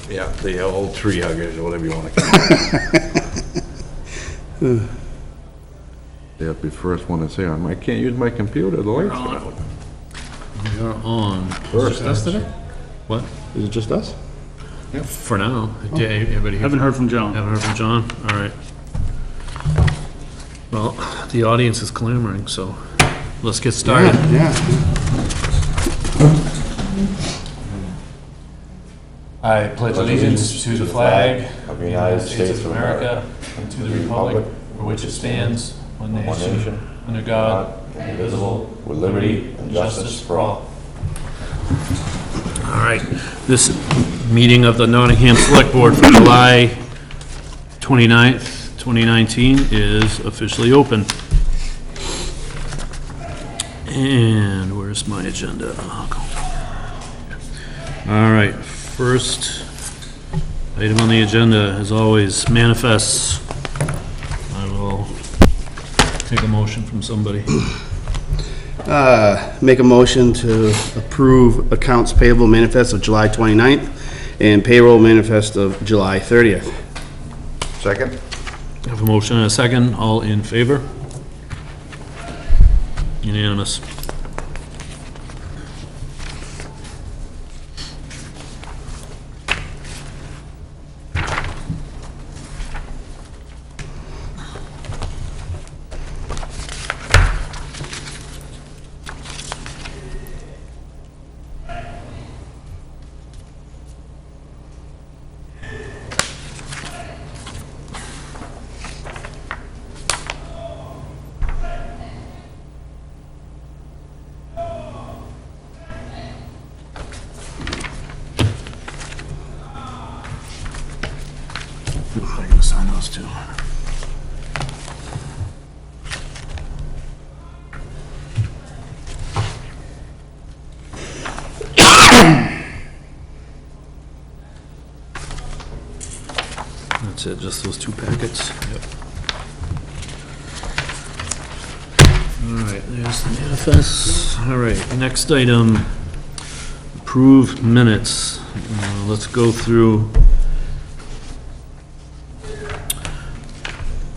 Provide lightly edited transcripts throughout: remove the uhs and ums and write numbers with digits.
Yeah, the old tree huggers, or whatever you want to call them. They'll be the first one to say, I can't use my computer, the lights are out. We are on. First, Just us today? What? Is it just us? For now. Yeah, everybody here? Haven't heard from John. Haven't heard from John? All right. Well, the audience is clamoring, so let's get started. Yeah. I pledge allegiance to the flag of the United States of America and to the republic for which it stands, one nation, under God, indivisible, with liberty and justice for all. All right, this meeting of the Nottingham Select Board for July 29th, 2019 is officially open. And where's my agenda? All right, first item on the agenda, as always, manifests. I will take a motion from somebody. Make a motion to approve accounts payable manifest of July 29th and payroll manifest of July 30th. Second? I have a motion and a second. All in favor? Unanimous. I'm gonna sign those two. That's it, just those two packets. Yep. All right, there's the manifest. All right, next item, approved minutes. Let's go through.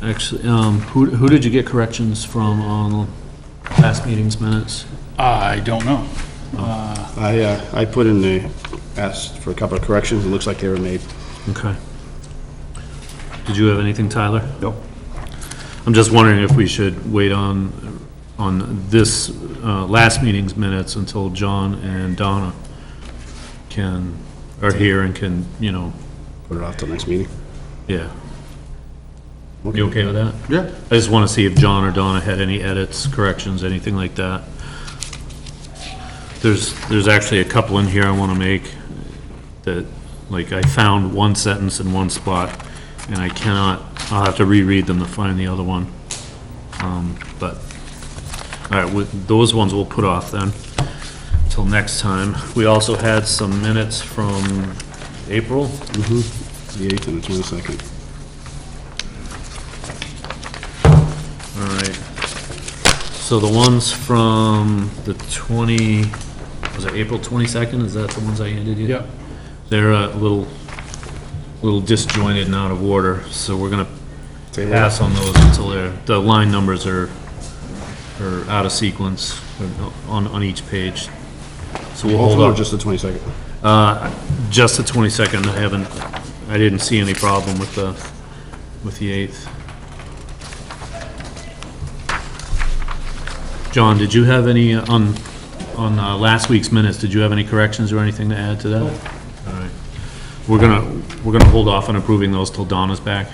Actually, who did you get corrections from on last meeting's minutes? I don't know. I put in the, asked for a couple of corrections. It looks like they were made. Okay. Did you have anything, Tyler? Nope. I'm just wondering if we should wait on this last meeting's minutes until John and Donna are here and can, Put it off till next meeting. yeah. You okay with that? Yeah. I just want to see if John or Donna had any edits, corrections, anything like that. There's actually a couple in here I want to make that, like, I found one sentence in one spot, and I'll have to reread them to find the other one. But, all right, those ones we'll put off then, till next time. We also had some minutes from April. The 8th and the 22nd. All right. So the ones from the was it April 22nd? Is that the ones I handed you? Yep. They're a little disjointed and out of order, so we're gonna pass on those until the line numbers are out of sequence on each page. So we'll hold Or on. just the 22nd? Just the 22nd. I didn't see any problem with the 8th. John, did you have any, on last week's minutes, did you have any corrections or anything to add to that? All right. We're gonna hold off on approving those till Donna's back,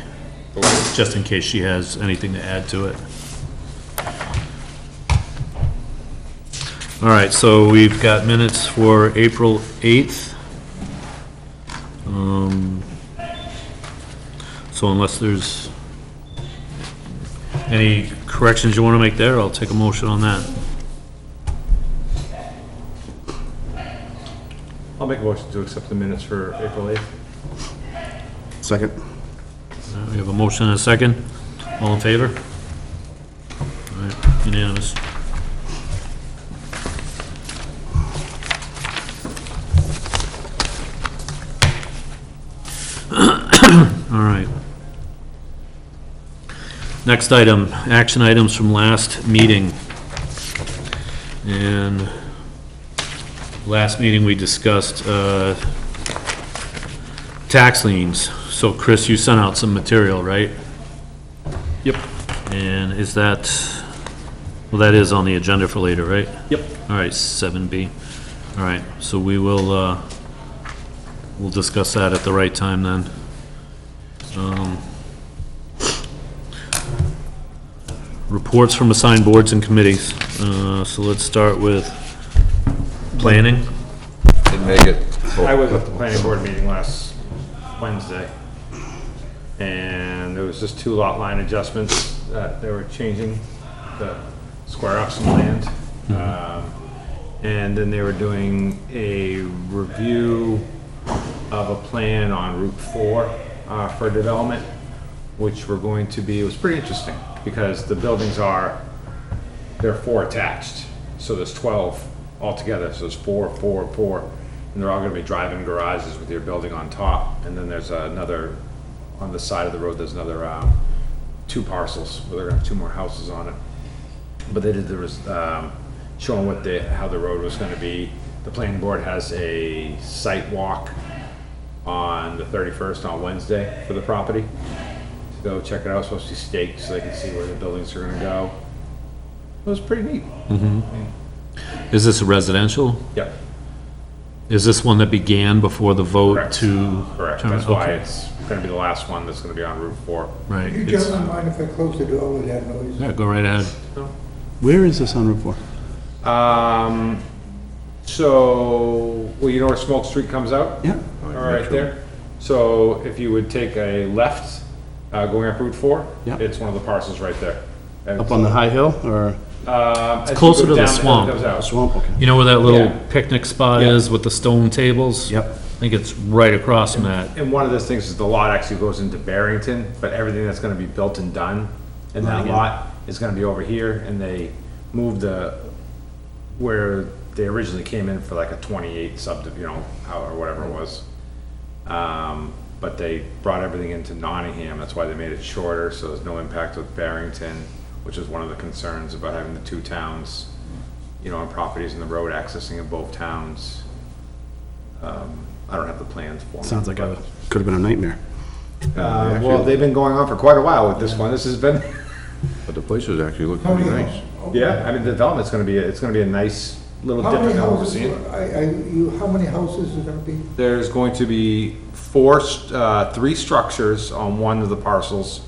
just in case she has anything to add to it. All right, so we've got minutes for April 8th. So unless there's any corrections you want to make there, I'll take a motion on that. I'll make a motion to accept the minutes for April 8th. Second? We have a motion and a second. All in favor? All right, unanimous. All right. Next item, action items from last meeting. And last meeting, we discussed tax liens. So Chris, you sent out some material, right? Yep. And is that, well, that is on the agenda for later, right? Yep. All right, 7B. All right, so we will, we'll discuss that at the right time then. Reports from assigned boards and committees. So let's start with planning. Didn't make it. I was at the planning board meeting last Wednesday, and there was just 2 lot line adjustments that they were changing to square off some land. And then they were doing a review of a plan on Route 4 for development, which were going to be, it was pretty interesting, because the buildings they're 4 attached. So there's 12 altogether, so there's 4, 4, 4, and they're all gonna be drive-in garages with your building on top. And then there's another, on the side of the road, there's another 2 parcels, where they're gonna have 2 more houses on it. But they did, there was, showing how the road was gonna be. The planning board has a site walk on the 31st, on Wednesday, for the property. To go check it out, it's supposed to be staked, so they can see where the buildings are gonna go. It was pretty neat. Is this residential? Yep, Is this one that began before the vote Correct. to? correct. turn- That's why okay. it's gonna be the last one that's gonna be on Route 4. Right. You it's- gentlemen mind if I close the door with that noise? Yeah, go right ahead. Where is this on Route 4? So, well, you know where Smoke Street comes out? Yeah. All right there. So if you would take a left, going up Route 4, Yeah. it's one of the parcels right there. And Up on the high hill or as you closer go to the down hill, it swamp. goes out. swamp? Okay. You know where that little Yeah. picnic spot Yeah. is with the stone tables? Yep. I think it's right across from that. And one of those things is the lot actually goes into Barrington, but everything that's gonna be built and done in that Nottingham. lot is gonna be over here, and they moved where they originally came in for like a 28 or whatever it was. But they brought everything into Nottingham, that's why they made it shorter, so there's no impact with Barrington, which is one of the concerns about having the 2 towns, on properties and the road accessing of both towns. I don't have the plans for them. Sounds like could have been a nightmare. Well, they've been going on for quite a while with this one. This has been, But the place is actually looking How pretty many, nice. yeah, I mean, the development's gonna be, it's gonna be a nice little how many different than what we're houses, seeing. how many houses is gonna be? There's going to be 3 structures on one of the parcels,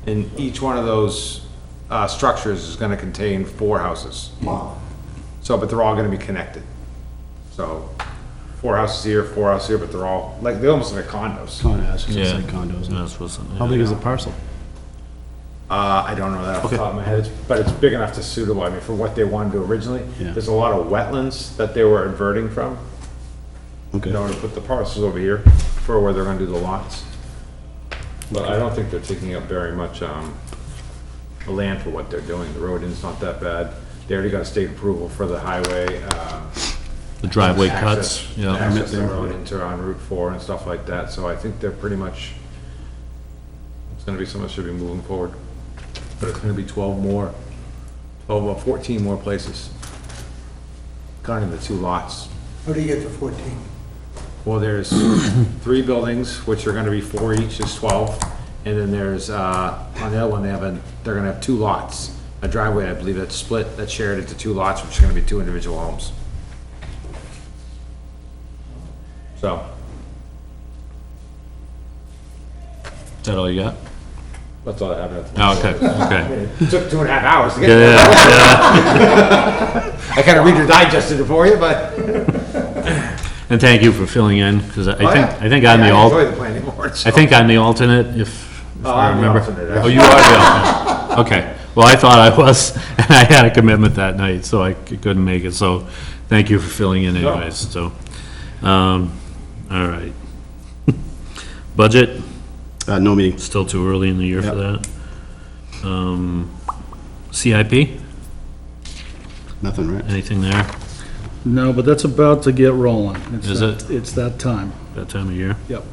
and each one of those structures is gonna contain 4 houses. Wow. So, but they're all gonna be connected. So, 4 houses here, 4 houses here, but they're all, they almost look like condos. Condos, Yeah. it's like condos. Yeah, that's what's- How big is the parcel? I don't know that off the top of my head, but it's big enough to suitable, I mean, for what they wanted to do originally. Yeah. There's a lot of wetlands that they were inverting from, Okay. in order to put the parcels over here for where they're gonna do the lots. But I don't think they're taking up very much, the land for what they're doing. The road is not that bad. They already got state approval for the highway, The driveway access- cuts, yeah. access the road into on Route 4 and stuff like that, so I think they're pretty much, it's gonna be something that should be moving forward. But it's gonna be 14 more places. Counting the 2 lots. How do you get to 14? Well, there's 3 buildings, which are gonna be 4 each, is 12. And then there's, on the other one, they're gonna have 2 lots. A driveway, I believe, that's split, that's shared into 2 lots, which are gonna be 2 individual homes. So, Is that all you got? that's all I have. Oh, okay, okay. It took 2.5 hours to get Yeah, there. yeah. I kinda read your digested it for you, but. And thank you for filling in, because I Oh, yeah. think I'm the I alternate. enjoy the planning board, so. I think I'm the alternate, if I I'm the remember. alternate, Oh, actually. you are the alternate. Okay. Well, I thought I was, and I had a commitment that night, so I couldn't make it. So thank you for filling in anyways, so. All right. Budget, No meeting. still too early in the year for that. CIP, Nothing, right? anything there, No, but that's about to get rolling. Is it? It's that time. that time of year? Yep.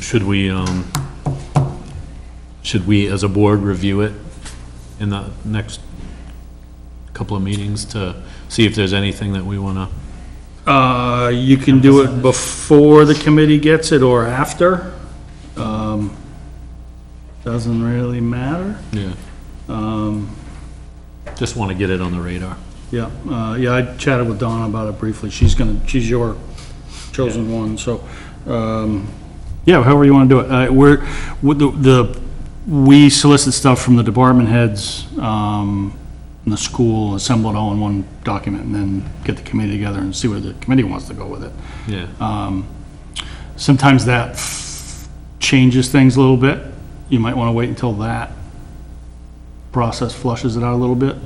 should we, as a board, review it in the next couple of meetings to see if there's anything that we wanna? You can do it before the committee gets it or after. Doesn't really matter. Yeah. Just wanna get it on the radar. Yeah, yeah, I chatted with Donna about it briefly. She's your chosen one, so, yeah, however you wanna do it. We solicit stuff from the department heads, and the school, assemble it all in one document, and then get the committee together and see where the committee wants to go with it. Yeah. Sometimes that changes things a little bit. You might wanna wait until that process flushes it out a little bit.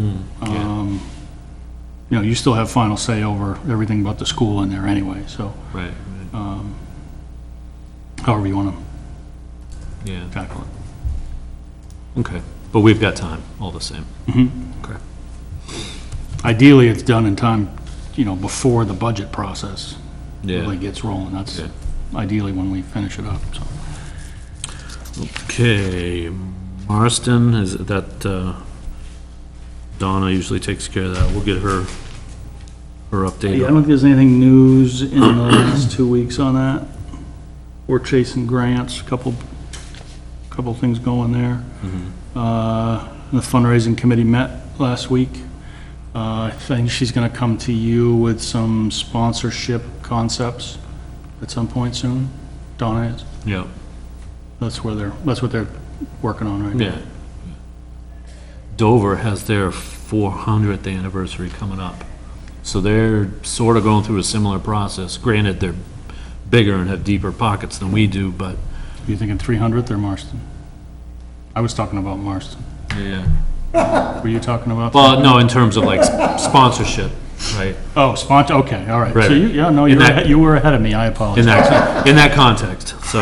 You know, you still have final say over everything but the school in there anyway, so Right, however you wanna yeah, tackle it. okay, but we've got time, all the same. Okay. Ideally, it's done in time, you know, before the budget process really Yeah, gets rolling. That's Okay. ideally when we finish it up, so. okay, Marston, is it that, Donna usually takes care of that, we'll get her update. Yeah, I don't think there's anything news in the last 2 weeks on that. We're chasing grants, couple things going there. The fundraising committee met last week. I think she's gonna come to you with some sponsorship concepts at some point soon. Donna is. Yeah, That's what they're working on right now. yeah. Dover has their 400th anniversary coming up, so they're sort of going through a similar process. Granted, they're bigger and have deeper pockets than we do, but. You thinking 300th or Marston? I was talking about Marston. Yeah. Were you talking about? Well, no, in terms of like sponsorship, right? Oh, sponsor, okay, all right. Right. So yeah, no, In that- you were ahead of me, I apologize. In that context, so.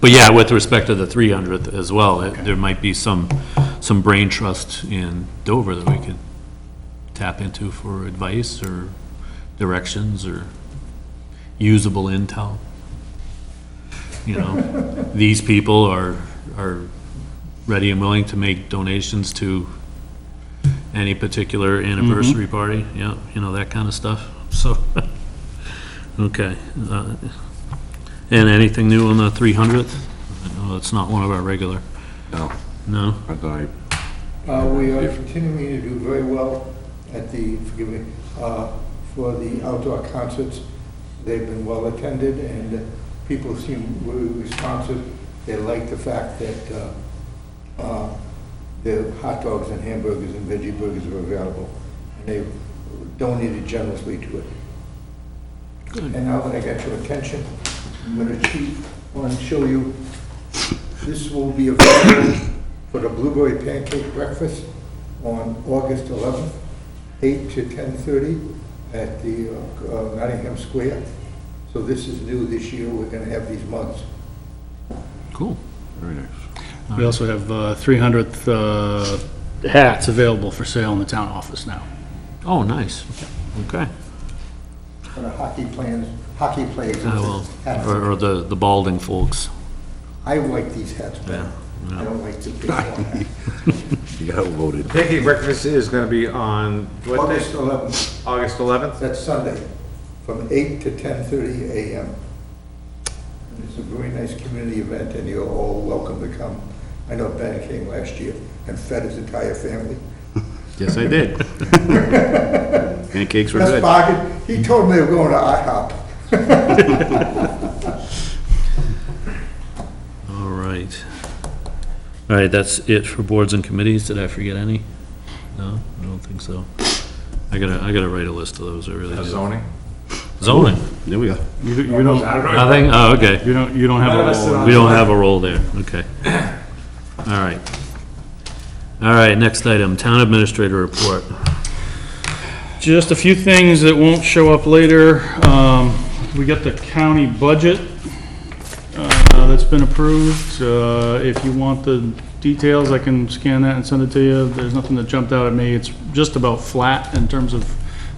But yeah, with respect to the 300th as well, there might be some brain trust in Dover that we could tap into for advice or directions or usable intel. You know, these people are ready and willing to make donations to any particular anniversary party, yeah, you know, that kind of stuff, so. Okay, and anything new on the 300th? I know it's not one of our regular, No, no? but We are continuing to do very well at forgive me, for the outdoor concerts. They've been well attended and people seem really responsive. They like the fact that the hot dogs and hamburgers and veggie burgers are available. And they've donated generously to it. Good. And now that I got your attention, I'm going to show you, this will be available for the Blueberry Pancake Breakfast on August 11th, 8 to 10:30 at the Nottingham Square. So this is new this year, we're going to have these mugs. Cool. very nice. We also have 300th hats available for sale in the town office now. Oh, nice, okay. For the hockey players. Well, or the balding folks, I like these hats better. Yeah. I don't like the big one. You got voted. Pancake breakfast is gonna be on what August day? 11th, August 11th? that's Sunday, from 8 to 10:30 a.m. And it's a very nice community event, and you're all welcome to come. I know Ben came last year and fed his entire family. Yes, I did. Pancakes were That's good. bargain. He told me they were going to IHOP. all right. All right, that's it for boards and committees, did I forget any? No, I don't think so. I gotta write a list of those, I really do. Zoning? Zoning, There we go. You don't, nothing, oh, okay. you don't have a role. We don't have a role there, okay. All right. All right, next item, town administrator report. Just a few things that won't show up later. We got the county budget that's been approved. If you want the details, I can scan that and send it to you. There's nothing that jumped out at me. It's just about flat in terms of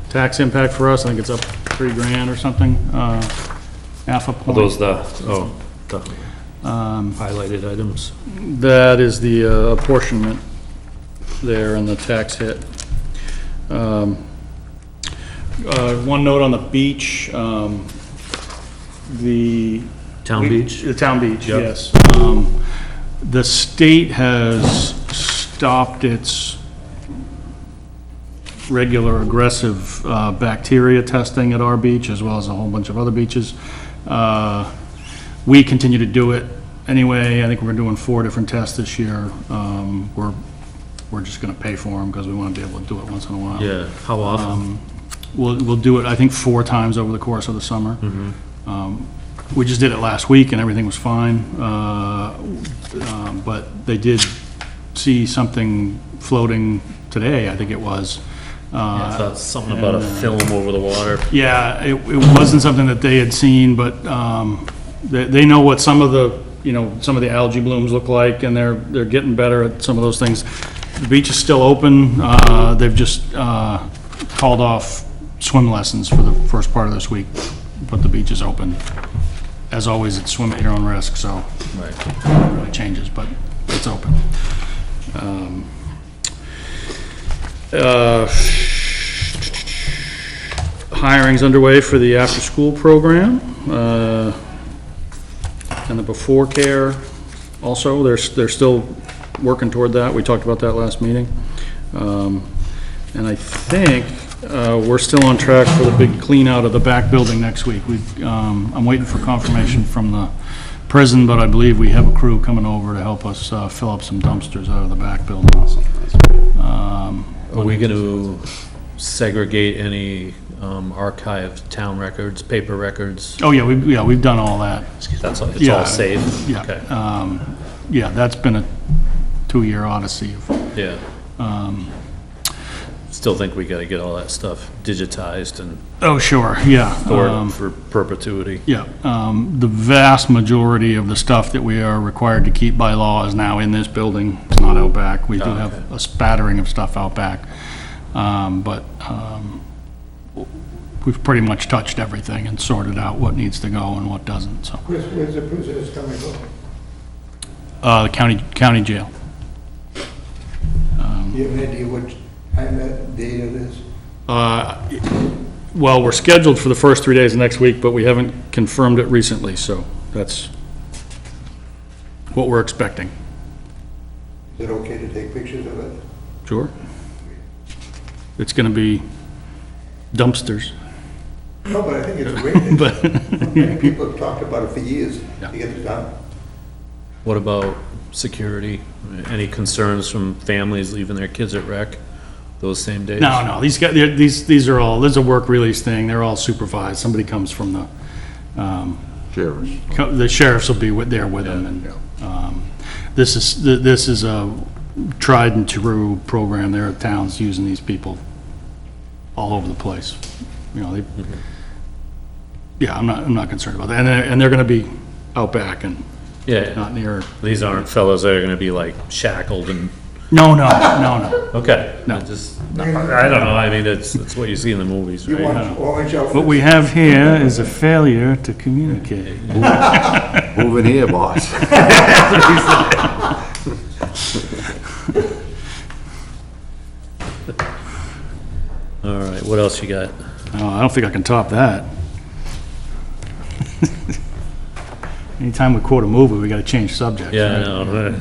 tax impact for us. I think it's up $3,000 or something. half a Are point. those the highlighted items? That is the apportionment there and the tax hit. One note on the beach, the... Town beach? The town beach, Yep. yes. The state has stopped its regular aggressive bacteria testing at our beach, as well as a whole bunch of other beaches. We continue to do it anyway. I think we're doing 4 different tests this year. We're just gonna pay for them because we want to be able to do it once in a while. Yeah, how often? We'll do it, I think, 4 times over the course of the summer. We just did it last week and everything was fine. But they did see something floating today, I think it was. I thought something about a film over the water. Yeah, it wasn't something that they had seen, but they know what some of the, some of the algae blooms look like, and they're getting better at some of those things. The beach is still open. They've just called off swim lessons for the first part of this week, but the beach is open. As always, it's swim at your own risk, so it really changes, but it's open. Hiring's underway for the after-school program, and the before care also, they're still working toward that. We talked about that last meeting. And I think we're still on track for the big clean out of the back building next week. I'm waiting for confirmation from the prison, but I believe we have a crew coming over to help us fill up some dumpsters out of the back building. Are we going to segregate any archived town records, paper records? Oh, yeah, we've done all that. It's Yeah. all safe? Yeah. Okay. Yeah, that's been a 2-year odyssey. Yeah. Still think we gotta get all that stuff digitized and Oh, sure, yeah. stored for perpetuity. Yeah, the vast majority of the stuff that we are required to keep by law is now in this building. It's not out back. We do have a spattering of stuff out back. But we've pretty much touched everything and sorted out what needs to go and what doesn't, so. Where's the prisoners coming from? The county jail. Do you have an idea what time that date it is? Well, we're scheduled for the first 3 days of next week, but we haven't confirmed it recently, so that's what we're expecting. Is it okay to take pictures of it? Sure. It's gonna be dumpsters. No, but I think it's great. Many people have talked about it for years to get it done. What about security? Any concerns from families leaving their kids at rec those same days? No, these guys, these are all, this is a work release thing, they're all supervised, somebody comes from Sheriffs. the sheriffs will be there with them, and, this is a tried and true program. There are towns using these people all over the place, yeah, I'm not concerned about that, and they're gonna be out back and Yeah, not near, these aren't fellows that are gonna be like shackled and, no, okay. No. I don't know, I mean, it's what you see in the movies, You right? want orange outfits? what we have here is a failure to communicate. Move in here, boss. All right, what else you got? Oh, I don't think I can top that. Anytime we quote a movie, we gotta change subjects. Yeah, I right? know.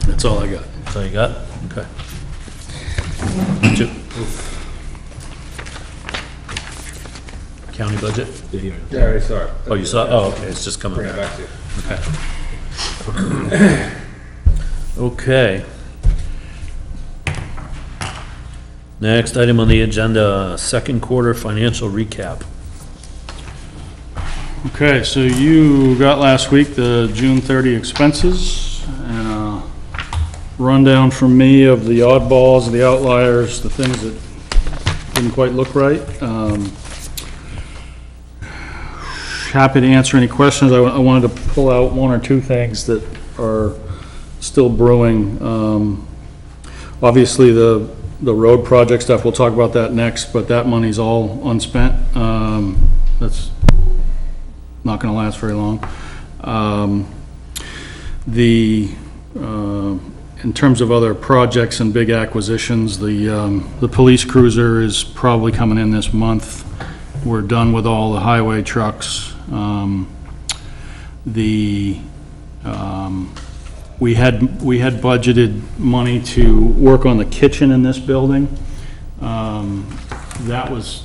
That's all I got. That's all you got? Okay. Chip? County budget? Yeah, I already saw it. Oh, you saw, oh, okay, it's just coming Bring it back. back to you. Okay. Okay. Next item on the agenda, second quarter financial recap. Okay, so you got last week the June 30 expenses, and a rundown from me of the oddballs, the outliers, the things that didn't quite look right. Happy to answer any questions. I wanted to pull out 1 or 2 things that are still brewing. Obviously, the The road project stuff, we'll talk about that next, but that money's all unspent. That's not gonna last very long. In terms of other projects and big acquisitions, the police cruiser is probably coming in this month. We're done with all the highway trucks. We had budgeted money to work on the kitchen in this building. I was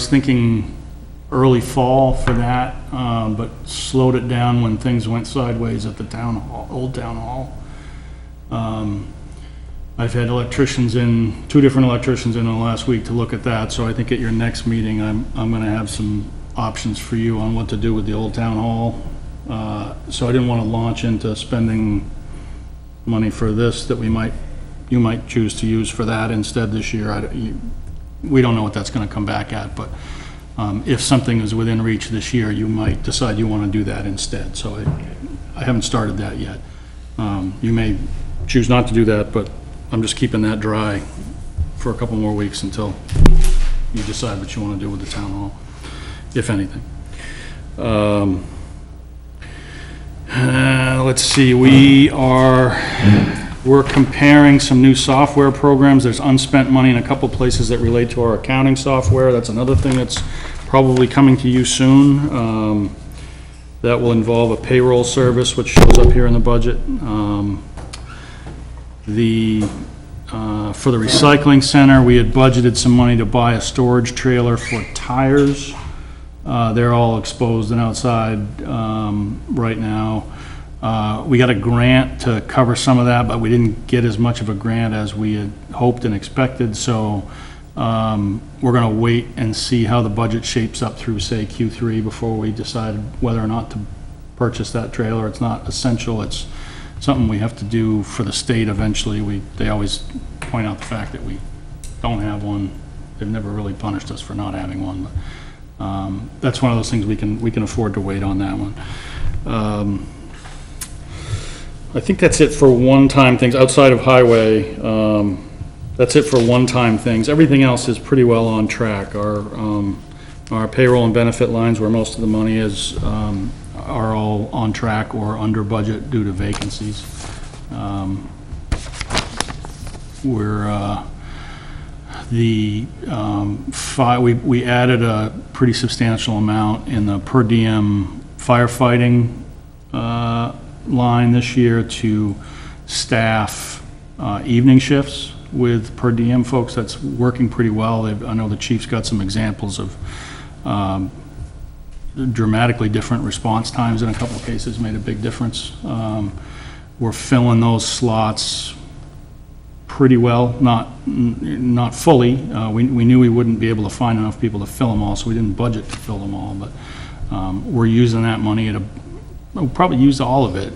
thinking early fall for that, but slowed it down when things went sideways at the town hall, old town hall. I've had two different electricians in the last week to look at that, so I think at your next meeting, I'm gonna have some options for you on what to do with the old town hall. So I didn't wanna launch into spending money for this that you might choose to use for that instead this year. We don't know what that's gonna come back at, but, if something is within reach this year, you might decide you wanna do that instead, so I haven't started that yet. You may choose not to do that, but I'm just keeping that dry for a couple more weeks until you decide what you want to do with the town hall, if anything. Let's see, we're comparing some new software programs. There's unspent money in a couple places that relate to our accounting software. That's another thing that's probably coming to you soon. That will involve a payroll service, which shows up here in the budget. For the recycling center, we had budgeted some money to buy a storage trailer for tires. They're all exposed and outside right now. We got a grant to cover some of that, but we didn't get as much of a grant as we had hoped and expected, so we're gonna wait and see how the budget shapes up through, say, Q3 before we decide whether or not to purchase that trailer. It's not essential, it's something we have to do for the state eventually. They always point out the fact that we don't have one. They've never really punished us for not having one, but that's one of those things we can afford to wait on that one. I think that's it for one-time things outside of highway. That's it for one-time things. Everything else is pretty well on track. Our payroll and benefit lines, where most of the money is, are all on track or under budget due to vacancies. We added a pretty substantial amount in the per diem firefighting line this year to staff evening shifts with per diem folks. That's working pretty well. I know the chief's got some examples of dramatically different response times in a couple of cases, made a big difference. We're filling those slots pretty well, not fully. We knew we wouldn't be able to find enough people to fill them all, so we didn't budget to fill them all, but we're using that money we'll probably use all of it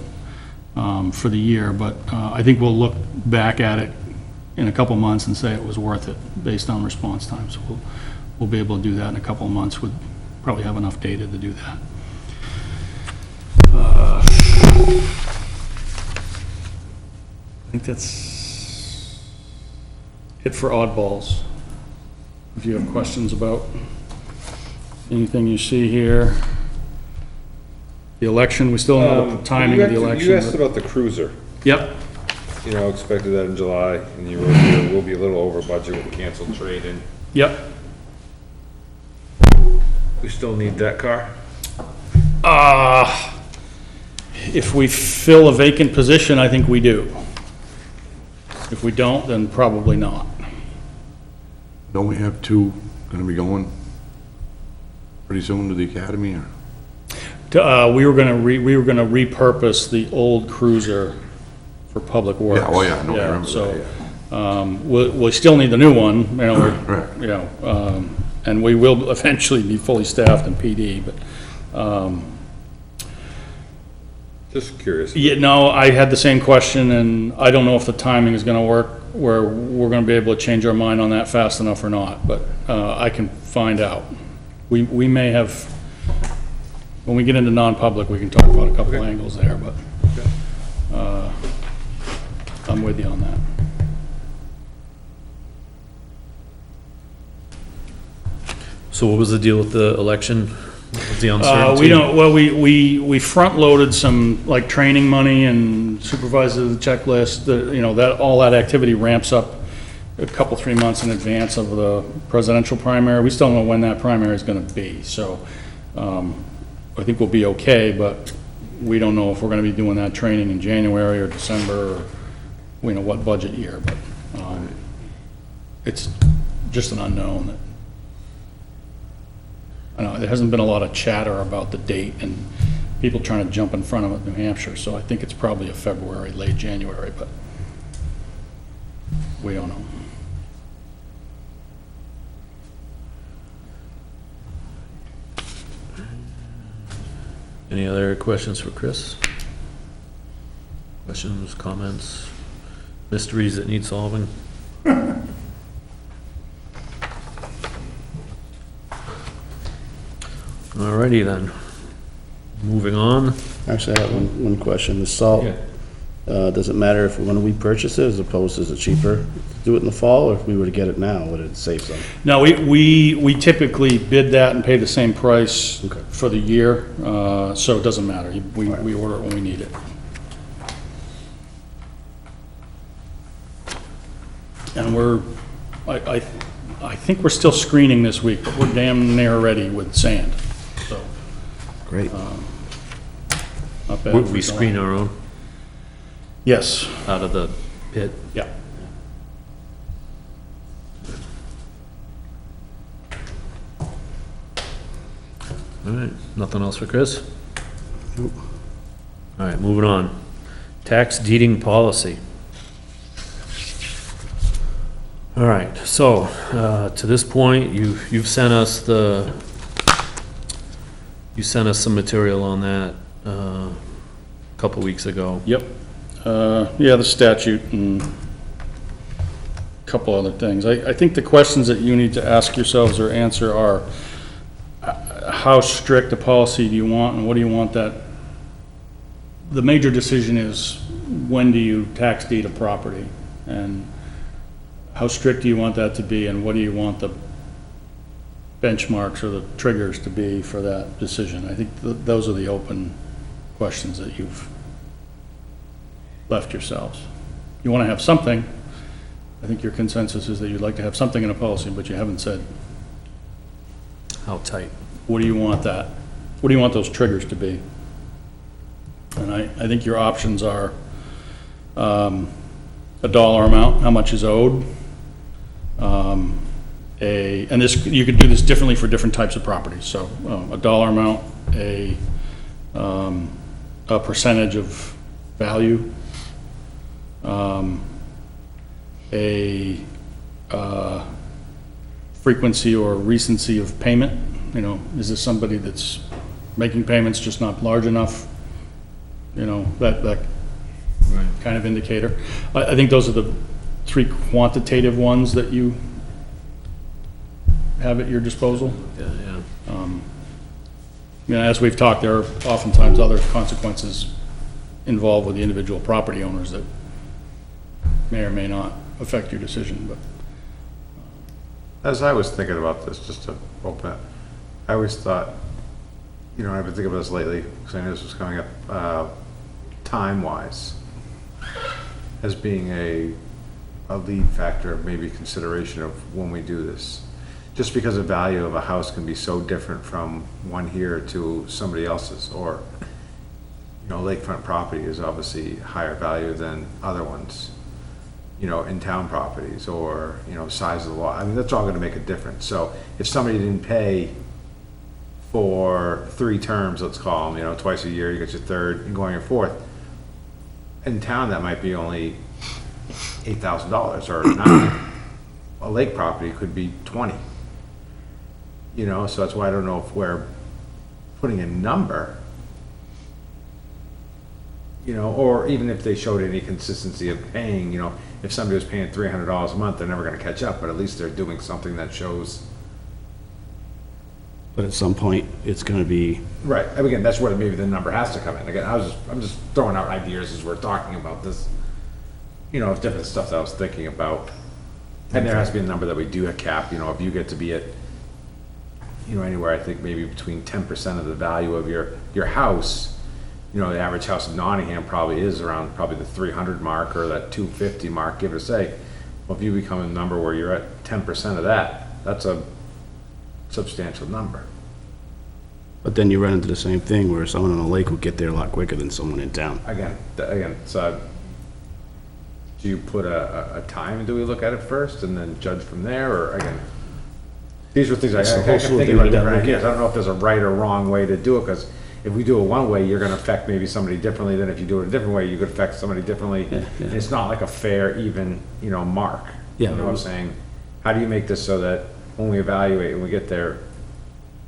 for the year, but I think we'll look back at it in a couple months and say it was worth it based on response time. So we'll be able to do that in a couple of months. We'll probably have enough data to do that. I think that's it for oddballs. If you have questions about anything you see here. The election, we still don't know the timing of the election. You asked about the cruiser. Yep. You know, expected that in July, and you will be a little over budget with the canceled trade-in. Yep. We still need that car? If we fill a vacant position, I think we do. If we don't, then probably not. Don't we have two gonna be going pretty soon to the academy, or? We were gonna repurpose the old cruiser for public works. Yeah, oh yeah, no, I remember So, that, we still need the new one, you know, Right. you know, and we will eventually be fully staffed in PD, but, Just curious. yeah, no, I had the same question, and I don't know if the timing is gonna work, where we're gonna be able to change our mind on that fast enough or not, but, I can find out. We may have, when we get into non-public, we can talk about a couple angles there, but, I'm with you on that. So what was the deal with the election? With the uncertainty? We don't, well, we front-loaded some, like, training money and supervisor checklist, that, all that activity ramps up a couple, 3 months in advance of the presidential primary. We still don't know when that primary is gonna be, so, I think we'll be okay, but we don't know if we're gonna be doing that training in January or December, or, what budget year, but, it's just an unknown. I know, there hasn't been a lot of chatter about the date and people trying to jump in front of it in New Hampshire, so I think it's probably a February, late January, but we don't know. Any other questions for Chris? Questions, comments, mysteries that need solving? Alrighty then. Moving on. Actually, I have one question. The salt, Yeah. does it matter if, when we purchase it, as opposed to, is it cheaper to do it in the fall, or if we were to get it now, would it save some? No, we typically bid that and pay the same price Okay. for the year, so it doesn't matter. We order it when we need it. And I think we're still screening this week, but we're damn near ready with sand, so. Great. Not bad. We screen our own Yes, out of the pit. yeah. Alright, nothing else for Chris? Alright, moving on. Tax deeding policy. Alright, so, to this point, you've sent us you sent us some material on that, a couple weeks ago. Yep. Yeah, the statute and a couple other things. I think the questions that you need to ask yourselves or answer are, how strict a policy do you want, and what do you want that? The major decision is, when do you tax deed a property? And how strict do you want that to be, and what do you want the benchmarks or the triggers to be for that decision? I think those are the open questions that you've left yourselves. You want to have something. I think your consensus is that you'd like to have something in a policy, but you haven't said, How tight? what do you want that? What do you want those triggers to be? And I think your options are a dollar amount, how much is owed, and this, you could do this differently for different types of properties. So a dollar amount, a percentage of value, a frequency or recency of payment. Is this somebody that's making payments, just not large enough? That kind of indicator. I think those are the three quantitative ones that you have at your disposal. Yeah. As we've talked, there are oftentimes other consequences involved with the individual property owners that may or may not affect your decision, but. As I was thinking about this, just to open it, I always thought, I've been thinking about this lately, because I knew this was coming up, time-wise, as being a lead factor, maybe consideration of when we do this. Just because the value of a house can be so different from one here to somebody else's, or, lakefront property is obviously higher value than other ones, in town properties, or, size of the lot. I mean, that's all gonna make a difference. So if somebody didn't pay for 3 terms, let's call them, twice a year, you get your third and going your fourth, in town, that might be only $8,000 or $9,000. A lake property could be 20. So that's why I don't know if we're putting a number, or even if they showed any consistency of paying, if somebody was paying $300 a month, they're never gonna catch up, but at least they're doing something that shows. But at some point, it's gonna be, Right, and again, that's where maybe the number has to come in. Again, I'm just throwing out ideas as we're talking about this, of different stuff that I was thinking about. And there has to be a number that we do a cap, if you get to be at anywhere, I think maybe between 10% of the value of your house. The average house in Nottingham probably is around probably the 300 mark or that 250 mark, give or take. Well, if you become a number where you're at 10% of that, that's a substantial number. But then you run into the same thing where someone on a lake will get there a lot quicker than someone in town. Again, so do you put a time, do we look at it first and then judge from there, or again? These are things I the can whole think thing about we gotta different look ideas. at. I don't know if there's a right or wrong way to do it, because if we do it one way, you're gonna affect maybe somebody differently than if you do it a different way, you could affect somebody differently. Yeah. And it's not like a fair, even, mark. Yeah. You know what I'm saying? How do you make this so that when we evaluate and we get there,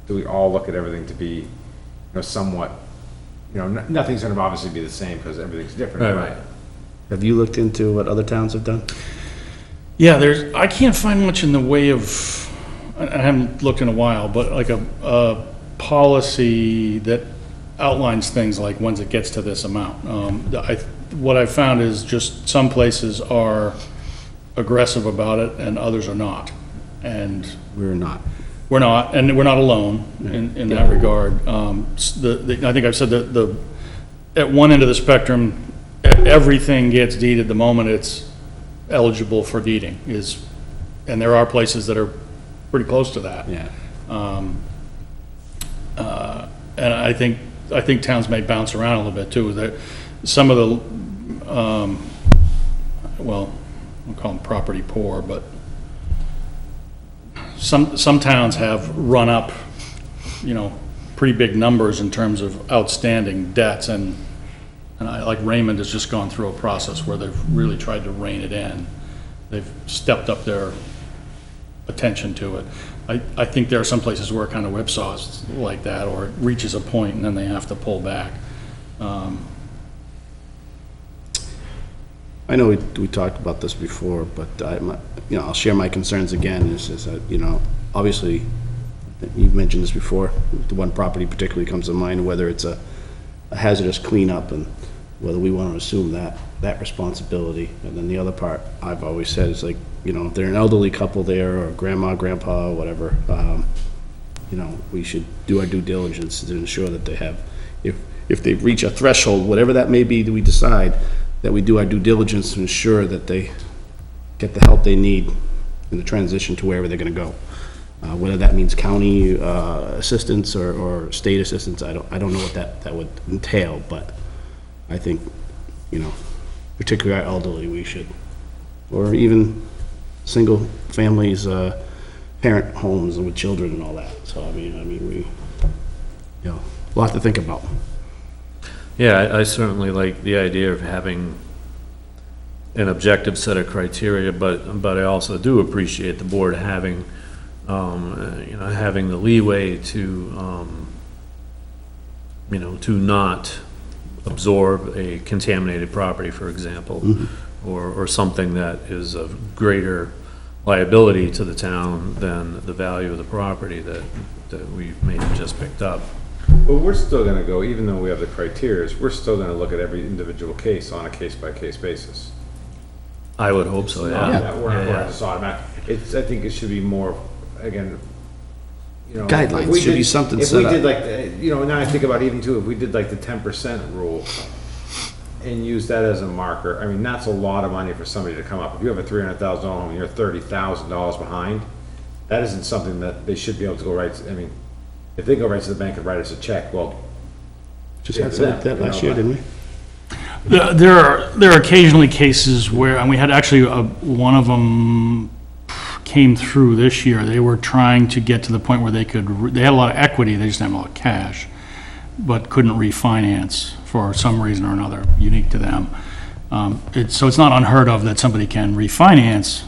do we all look at everything to be, somewhat, nothing's gonna obviously be the same because everything's different. Right. Have you looked into what other towns have done? Yeah, I can't find much in the way of, I haven't looked in a while, but like a policy that outlines things like once it gets to this amount. What I've found is just some places are aggressive about it and others are not. And We're not. we're not, and we're not alone in that regard. I think I've said that at one end of the spectrum, everything gets deeded the moment it's eligible for deeding and there are places that are pretty close to that. Yeah. And I think towns may bounce around a little bit too. That some of the, well, we'll call them property poor, but some towns have run up, pretty big numbers in terms of outstanding debts, and like Raymond has just gone through a process where they've really tried to rein it in. They've stepped up their attention to it. I think there are some places where it kind of whipsaws like that, or it reaches a point and then they have to pull back. I know we talked about this before, but I'll share my concerns again, is that, obviously, you've mentioned this before, the one property particularly comes to mind, whether it's a hazardous cleanup and whether we want to assume that responsibility. And then the other part I've always said is, like, if they're an elderly couple there, or grandma, grandpa, whatever, we should do our due diligence to ensure that they have, if they reach a threshold, whatever that may be that we decide, that we do our due diligence to ensure that they get the help they need in the transition to wherever they're gonna go. Whether that means county assistance or state assistance, I don't know what that would entail, but I think, particularly our elderly, we should, or even single families, parent homes with children and all that. So, I mean, we, a lot to think about. Yeah, I certainly like the idea of having an objective set of criteria, but I also do appreciate the board having, having the leeway to, to not absorb a contaminated property, for example, or something that is of greater liability to the town than the value of the property that we may have just picked up. But we're still gonna go, even though we have the criteria, we're still gonna look at every individual case on a case-by-case basis. I would hope so, yeah. We're just automatic. I think it should be more, again, Guidelines, if we should be did- something If set we up. did like, now I think about even too, if we did like the 10% rule and use that as a marker, I mean, that's a lot of money for somebody to come up. If you have a $300,000 home and you're $30,000 behind, that isn't something that they should be able to go right, I mean, if they go right to the bank and write us a check, well, Just had something like that last year, didn't we? There are occasionally cases where, and we had actually, one of them came through this year. They were trying to get to the point where they had a lot of equity, they just didn't have a lot of cash, but couldn't refinance for some reason or another, unique to them. So it's not unheard of that somebody can refinance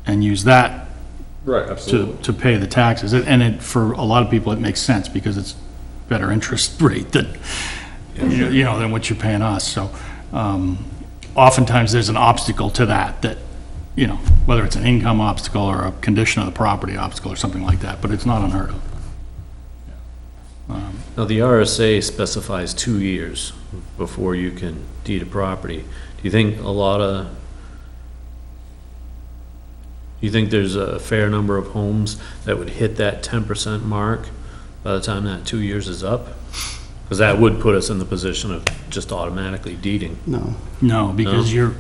and use that right, absolutely. to pay the taxes. And for a lot of people, it makes sense because it's better interest rate than, than what you're paying us. So oftentimes there's an obstacle to that, whether it's an income obstacle or a condition of the property obstacle or something like that, but it's not unheard of. Now, the RSA specifies 2 years before you can deed a property. Do you think a lot of You think there's a fair number of homes that would hit that 10% mark by the time that 2 years is up? Because that would put us in the position of just automatically deeding. No. No, because your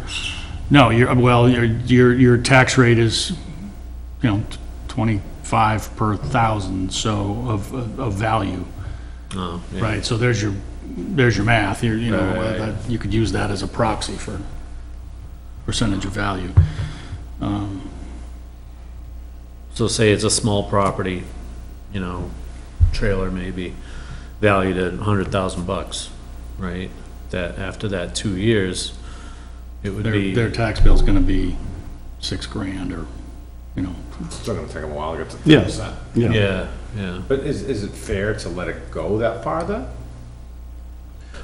tax rate is, 25 per thousand, so of value, Oh, yeah. right? So there's your math, Right. you could use that as a proxy for percentage of value. So say it's a small property, trailer maybe, valued at $100,000, right? That after that 2 years, it would be. Their tax bill's gonna be $6,000 or, It's still gonna take them a while to get to Yeah. 3%. Yeah, yeah. But is it fair to let it go that far then?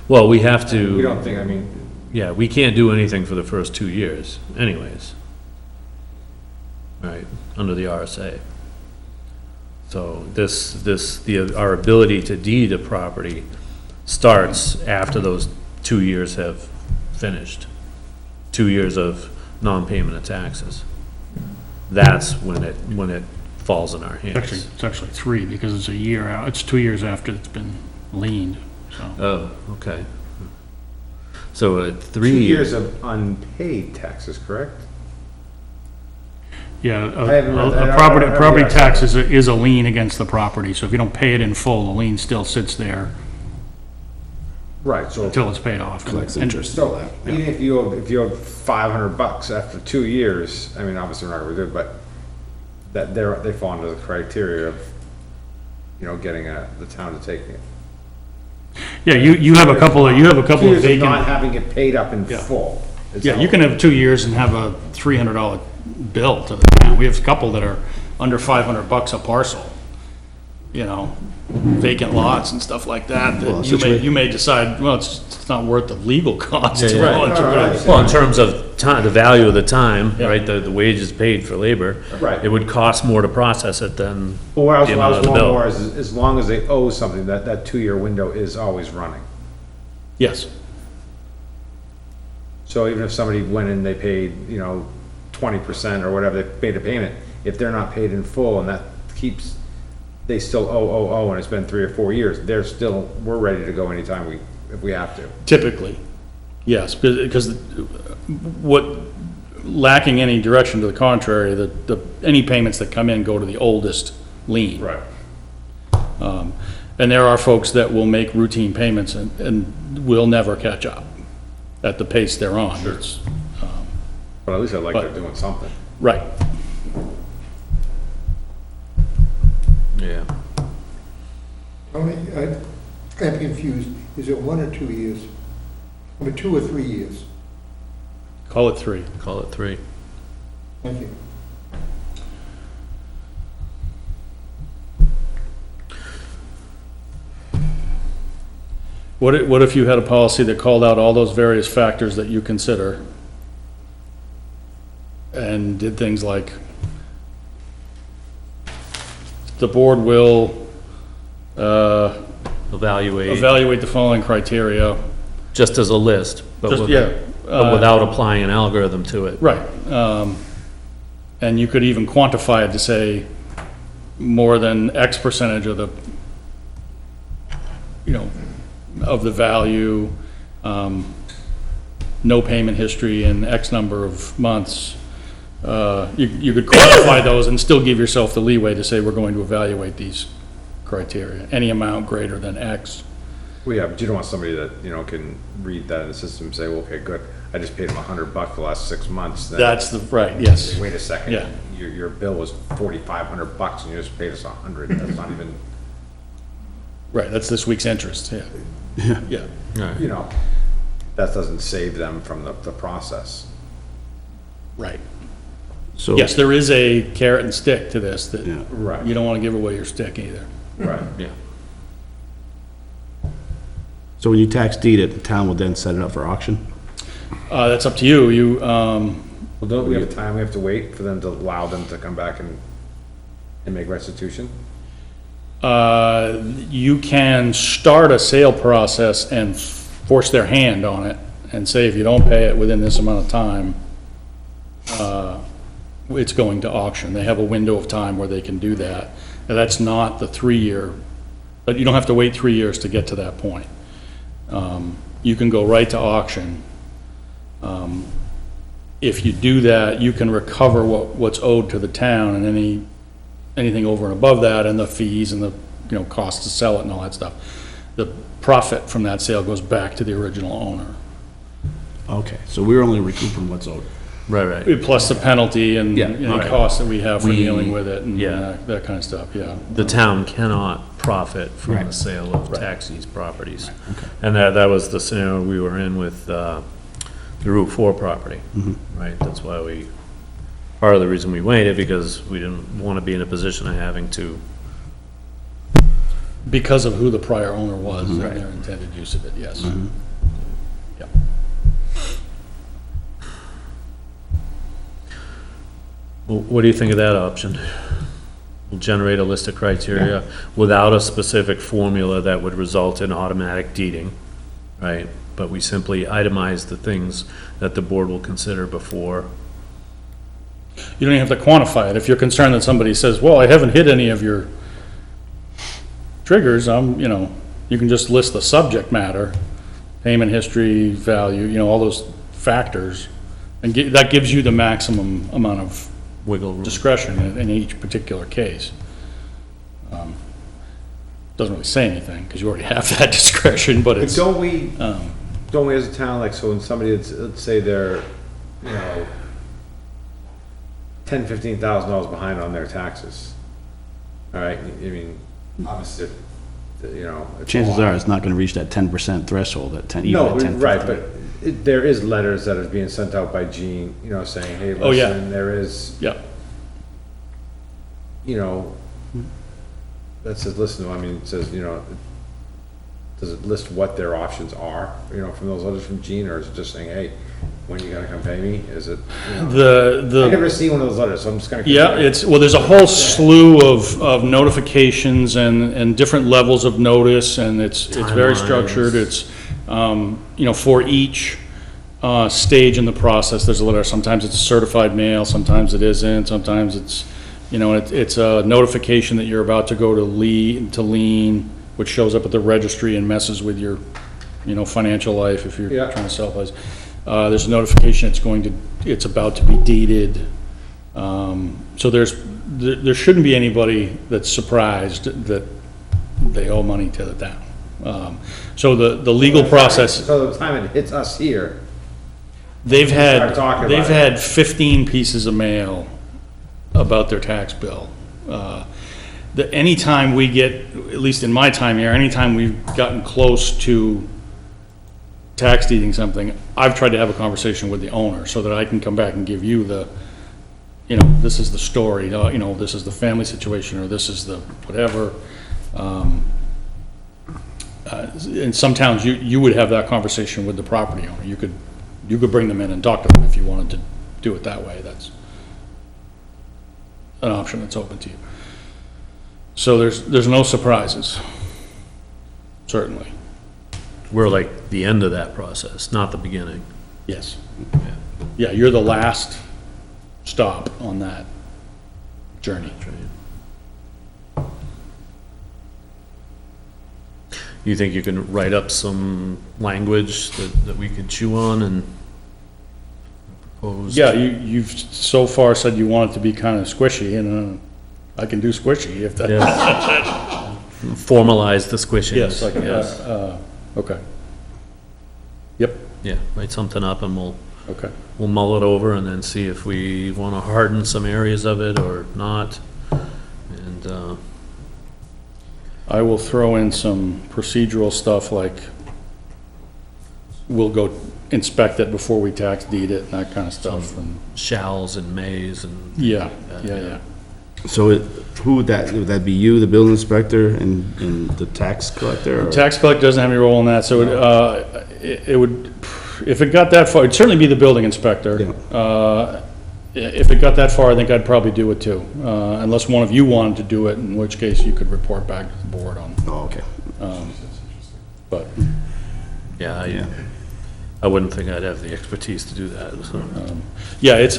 Well, we have to. We don't think, I mean, Yeah, we can't do anything for the first 2 years anyways. Right, under the RSA. So our ability to deed a property starts after those 2 years have finished. 2 years of non-payment of taxes. That's when it falls in our hands. it's actually 3, because it's a year out, it's 2 years after it's been leaned, so. Oh, okay. So at 3 2 years. years of unpaid taxes, correct? Yeah, I haven't read that. a I property, don't- property yeah. tax is a lien against the property, so if you don't pay it in full, the lien still sits there Right, so, until it's paid off. Collects And- interest. so even if you owe $500 after 2 years, I mean, obviously we're not gonna do it, but that they fall under the criteria of, getting the town to take it. Yeah, you have a couple of 2 years of not vacant, having it paid up in Yeah. full. Is yeah, how- you can have 2 years and have a $300 bill to the town. We have a couple that are under $500 a parcel, vacant lots and stuff like that, Well, that situation- you may decide, well, it's not worth the legal cost. Yeah, yeah. Well, it's Right. Well, in terms of time, the value of the time, Yeah. right, the wages paid for labor. Right. It would cost more to process it than Well, where I was the amount of the going bill. more is, as long as they owe something, that 2-year window is always running. Yes, So even if somebody went in, they paid, 20% or whatever, they paid a payment, if they're not paid in full and that keeps, they still owe, and it's been 3 or 4 years, we're ready to go anytime if we have to. typically, yes, because lacking any direction to the contrary, any payments that come in go to the oldest lien. Right. And there are folks that will make routine payments and will never catch up at the pace they're on. It's- But at least I like But- they're doing something. Right. Yeah. Tony, I'm confused. Is it 1 or 2 years? I mean, 2 or 3 years? Call it 3. Call it 3. Thank you. What if you had a policy that called out all those various factors that you consider and did things like, the board will Evaluate, evaluate the following criteria. just as a list, but Just, yeah. without applying an algorithm to it. Right. And you could even quantify it to say more than X percentage of the, of the value, no payment history in X number of months. You could quantify those and still give yourself the leeway to say, we're going to evaluate these criteria, any amount greater than X. Well, yeah, but you don't want somebody that, can read that in the system and say, well, okay, good, I just paid them $100 for the last 6 months. Then That's right, yes. wait a second. Yeah. Your bill was $4,500 and you just paid us $100. That's not even, Right, that's this week's interest, yeah. Yeah. Right. that doesn't save them from the process. Right. So, Yes, there is a carrot and stick to this, that Yeah. Right. you don't want to give away your stick either. Right. Yeah. so when you tax deed it, the town will then set it up for auction? That's up to you, Well, don't we have time, we have to wait for them to allow them to come back and make restitution? you can start a sale process and force their hand on it and say, if you don't pay it within this amount of time, it's going to auction. They have a window of time where they can do that. And that's not the 3-year, but you don't have to wait 3 years to get to that point. You can go right to auction. If you do that, you can recover what's owed to the town, and anything over and above that, and the fees and the, cost to sell it and all that stuff. The profit from that sale goes back to the original owner. Okay, so we're only recouping what's owed. Right. Plus the penalty and Yeah, any right. costs that we have for We- dealing with it and yeah. that kind of stuff, yeah. The town cannot profit from the Right. sale of taxis properties. And that was the scenario we were in with the Route 4 property, right? That's why part of the reason we waited, because we didn't want to be in a position of having to. Because of who the prior owner was and their intended use of it, yes. Yep. Well, what do you think of that option? We'll generate a list of criteria without a specific formula that would result in automatic deeding, right? But we simply itemize the things that the board will consider before. You don't even have to quantify it. If you're concerned that somebody says, well, I haven't hit any of your triggers, you can just list the subject matter, payment history, value, all those factors, and that gives you the maximum amount of Wiggle room. discretion in each particular case. Doesn't really say anything, because you already have that discretion, but But it's, don't we as a town, like, so when somebody, let's say they're, $10,000-15,000 behind on their taxes, all right, I mean, obviously, it's a Chances lot. are it's not gonna reach that 10% threshold at 10, even No, at 10. right, but there is letters that are being sent out by Gene, saying, hey, Oh, yeah. listen, there is, yeah. that says, listen, it says, does it list what their options are, from those letters from Gene, or is it just saying, hey, when you gonna come pay me? Is it, I've never seen one of those letters, so I'm just kind of. Yeah, there's a whole slew of notifications and different levels of notice, and it's very Timelines. structured. It's, for each stage in the process, there's a letter. Sometimes it's certified mail, sometimes it isn't, sometimes it's, it's a notification that you're about to go to lien, which shows up at the registry and messes with your, financial life if you're Yeah. trying to sell a place. There's a notification it's about to be deeded. So there shouldn't be anybody that's surprised that they owe money to the town. So the legal process, So the time it hits us here, they've start talking about it. had 15 pieces of mail about their tax bill. Anytime we get, at least in my time here, anytime we've gotten close to tax deeding something, I've tried to have a conversation with the owner so that I can come back and give you the, this is the story, this is the family situation, or this is the whatever. In some towns, you would have that conversation with the property owner. You could bring them in and talk to them if you wanted to do it that way. That's an option that's open to you. So there's no surprises, certainly. We're like the end of that process, not the beginning. Yes. Yeah, you're the last stop on that journey. You think you can write up some language that we could chew on and propose? Yeah, you've so far said you want it to be kind of squishy, and I can do squishy if that. Yeah. Formalize the squishing. Yes, okay. Yep, Yeah, write something up and okay. we'll mull it over and then see if we want to harden some areas of it or not. And, I will throw in some procedural stuff like we'll go inspect it before we tax deed it and that kind of stuff. And shalls and mays and. yeah. So who would that be you, the building inspector, and the tax collector? Or? Tax collector doesn't have any role in that, so it would, if it got that far, it'd certainly be the building inspector. Yeah. If it got that far, I think I'd probably do it too, unless one of you wanted to do it, in which case you could report back to the board on. Oh, okay. But Yeah, I wouldn't think I'd have the expertise to do that, so. Yeah, it's,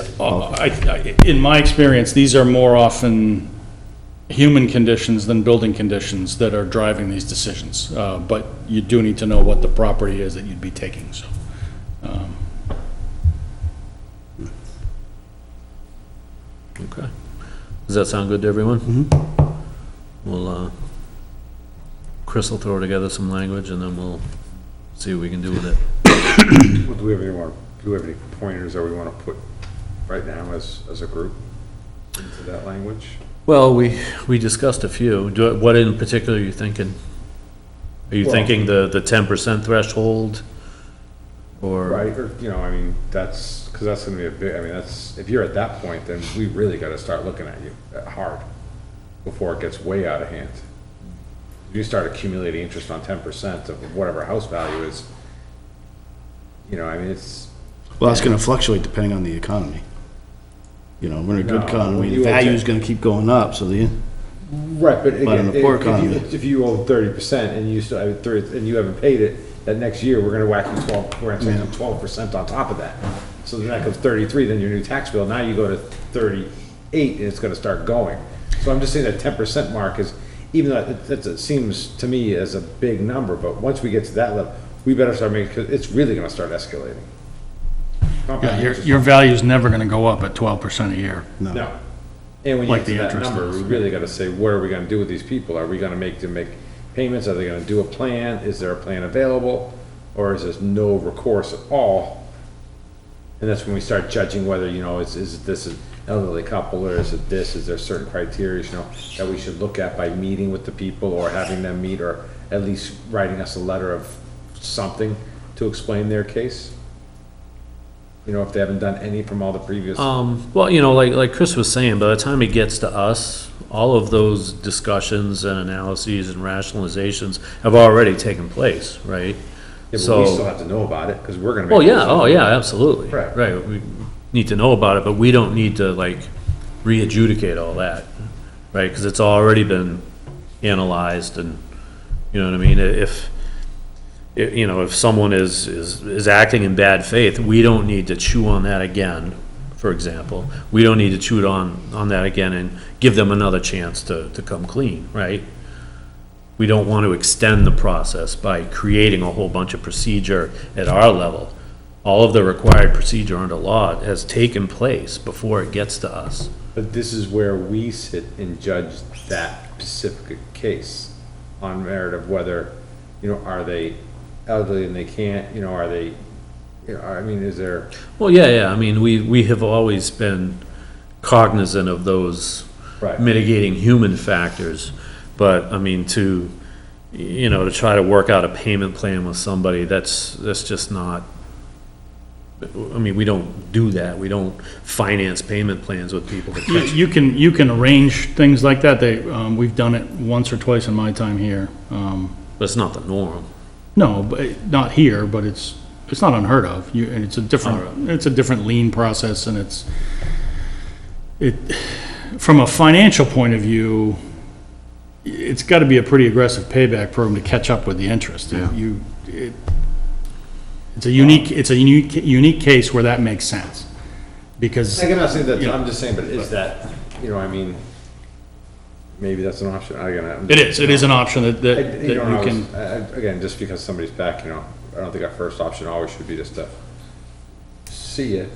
in my experience, these are more often human conditions than building conditions that are driving these decisions. But you do need to know what the property is that you'd be taking, so. Okay. Does that sound good to everyone? Mm-hmm. We'll, Chris will throw together some language and then we'll see what we can do with it. Well, do we have any pointers that we want to put right now as a group into that language? Well, we discussed a few. What in particular are you thinking? Are you thinking the 10% threshold? Or? Right, or, I mean, because that's gonna be a big, I mean, if you're at that point, then we really gotta start looking at you hard before it gets way out of hand. If you start accumulating interest on 10% of whatever house value is, I mean, it's. Well, it's gonna fluctuate depending on the economy. We're in a good No, economy, you the owe value's gonna keep going up, so Right, but But in again, a poor economy. if you owe 30% and you still have 30, and you haven't paid it, that next year, we're gonna whack you 12, we're gonna take you 12% on top of that. So then that goes 33, then your new tax bill, now you go to 38, and it's gonna start going. So I'm just saying that 10% mark is, even though it seems to me as a big number, but once we get to that level, we better start making, because it's really gonna start escalating. Yeah, your value's never gonna go up at 12% a year. No. And when you Like get to the that interest number, is. we really gotta say, what are we gonna do with these people? Are we gonna make them make payments? Are they gonna do a plan? Is there a plan available? Or is there no recourse at all? And that's when we start judging whether, is this an elderly couple, or is it this? Is there certain criteria, that we should look at by meeting with the people, or having them meet, or at least writing us a letter of something to explain their case? If they haven't done any from all the previous. Well, like Chris was saying, by the time it gets to us, all of those discussions and analyses and rationalizations have already taken place, right? Yeah, but So- we still have to know about it, because we're gonna make. Oh, yeah, decisions. absolutely. Right. Right, we need to know about it, but we don't need to re-adjudicate all that, right? Because it's already been analyzed and, you know what I mean? If someone is acting in bad faith, we don't need to chew on that again, for example. We don't need to chew on that again and give them another chance to come clean, right? We don't want to extend the process by creating a whole bunch of procedure at our level. All of the required procedure under law has taken place before it gets to us. But this is where we sit and judge that specific case on merit of whether, are they elderly and they can't, are they, I mean, is there, Well, yeah, I mean, we have always been cognizant of those Right. mitigating human factors, but, I mean, to try to work out a payment plan with somebody, that's just not, I mean, we don't do that, we don't finance payment plans with people. You can arrange things like that, we've done it once or twice in my time here. But it's not the norm. No, but not here, but it's not unheard of. And it's a different lien process, and from a financial point of view, it's got to be a pretty aggressive payback program to catch up with the interest. It's a unique case where that makes sense, because. I'm not saying that, you know, I'm just saying, but is that, I mean, maybe that's an option, It is an option that you can. Again, just because somebody's back, I don't think our first option always should be just to see it,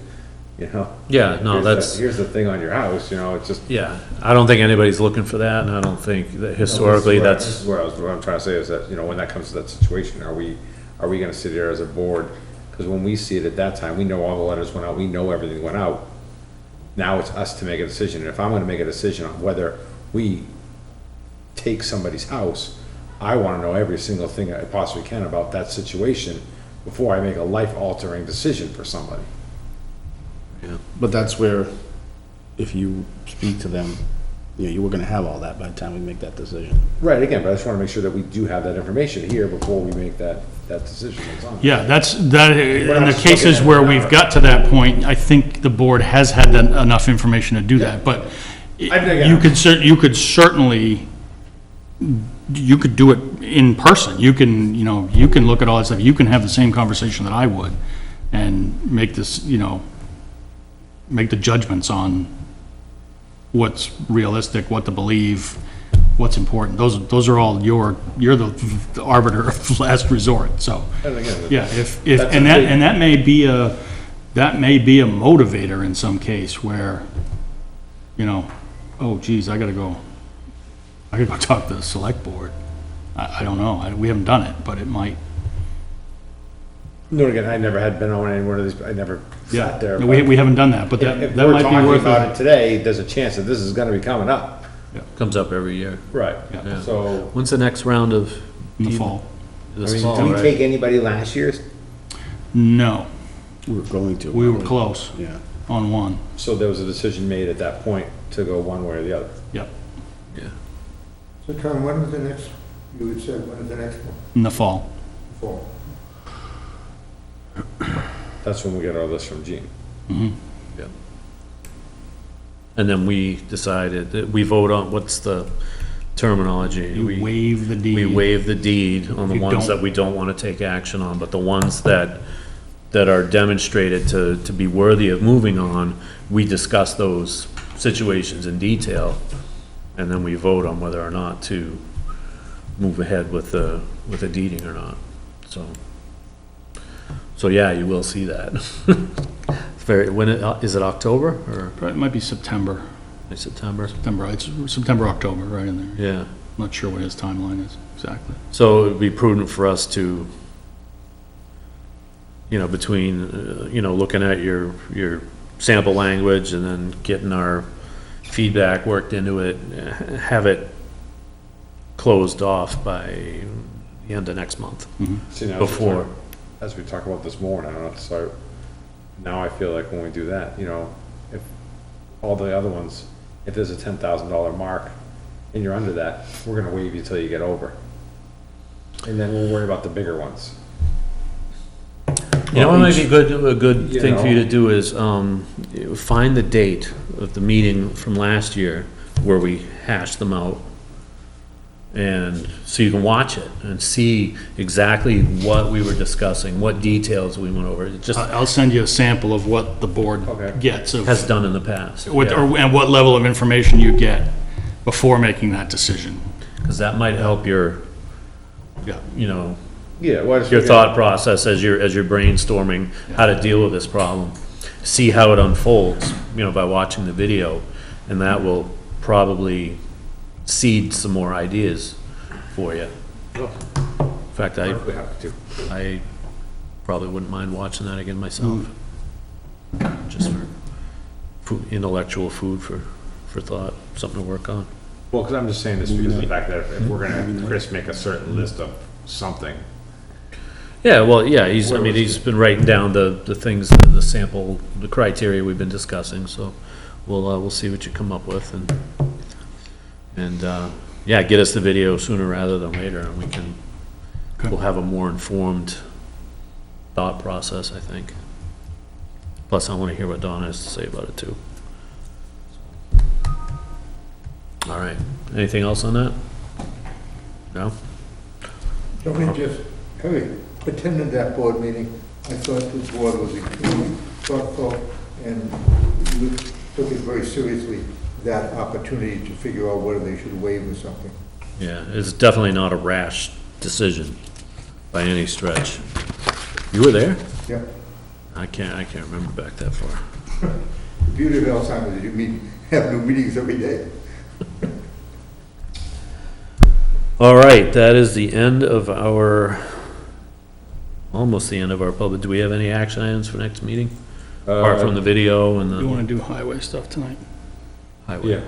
Yeah, no, Here's the thing on your house, it's just. yeah, I don't think anybody's looking for that, and I don't think that historically This that's, is what I'm trying to say is that, when that comes to that situation, are we gonna sit here as a board? Because when we see it at that time, we know all the letters went out, we know everything went out. Now it's us to make a decision, and if I'm gonna make a decision on whether we take somebody's house, I wanna know every single thing I possibly can about that situation before I make a life-altering decision for somebody. But that's where, if you speak to them, you were gonna have all that by the time we make that decision. Right, again, but I just wanna make sure that we do have that information here before we make that decision. That's on. Yeah, that, in not the just cases looking at where the we've number. got to that point, I think the board has had enough information to do that, but I think, you could certainly you could do it in person. You can, you can look at all that stuff. You can have the same conversation that I would and make this, make the judgments on what's realistic, what to believe, what's important. Those are all you're the arbiter of last resort, so. And again, Yeah, if, that's and a that, big- and that may be a motivator in some case where, oh geez, I gotta go talk to the select board. I don't know, we haven't done it, but it might. No, again, I never had been on any one of these, I never Yeah, sat there. no, but we haven't done that, but If that we're might be talking worth about it. it today, there's a chance that this is gonna be coming up. Comes up every year. Right. Yeah. So, When's the next round of? In the fall. I This mean, fall, did we right? take anybody last year's? No, We were going to. we were close Yeah. on one, So there was a decision made at that point to go one way or the other. yep, Yeah. So Tom, when is the next, you had said, when is the next one? in the fall. Fall. That's when we get our list from Gene. Yeah. And then we decided that we vote on, what's the terminology? You We- waive the deed. We waive the deed on the You ones don't- that we don't want to take action on, but the ones that are demonstrated to be worthy of moving on, we discuss those situations in detail, and then we vote on whether or not to move ahead with the deeding or not, so yeah, you will see that. It's very, is it October or It might be September, September? it's September, October, right in there. Yeah. Not sure what his timeline is exactly. So it'd be prudent for us to, between, looking at your sample language and then getting our feedback worked into it, have it closed off by the end of next month. See, now, Before. as we talk about this more, and I don't know, so now I feel like when we do that, if all the other ones, if there's a $10,000 mark and you're under that, we're gonna waive you till you get over. And then we'll worry about the bigger ones. What might be a good You thing for you know. to do is, find the date of the meeting from last year where we hashed them out. And so you can watch it and see exactly what we were discussing, what details we went over. It just I'll send you a sample of what the board Okay. gets of, has done in the past. and what level of information you get before making that decision. Because that might help your, Yeah. Yeah, well, I just your figured- thought process as you're brainstorming how to deal with this problem. See how it unfolds, by watching the video, and that will probably seed some more ideas for you. In fact, We have to. I probably wouldn't mind watching that again myself. Just for intellectual food for thought, something to work on. Well, because I'm just saying this because of the fact that if we're gonna have Chris make a certain list of something, Yeah, well, yeah, he's been writing down the things, the sample, the criteria we've been discussing, so we'll see what you come up with and yeah, get us the video sooner rather than later, and we'll have a more informed thought process, I think. Plus, I want to hear what Donna has to say about it too. All right, anything else on that? No? Don't we just, having attended that board meeting, I thought the board was extremely thoughtful and took it very seriously, that opportunity to figure out whether they should waive or something. Yeah, it's definitely not a rash decision by any stretch. You were there? Yeah. I can't remember back that far. The beauty of Alzheimer's is you have new meetings every day. All right, that is the end of almost the end of our public, do we have any action items for next meeting? Apart from the video and You want the to do highway stuff tonight? highway? yeah.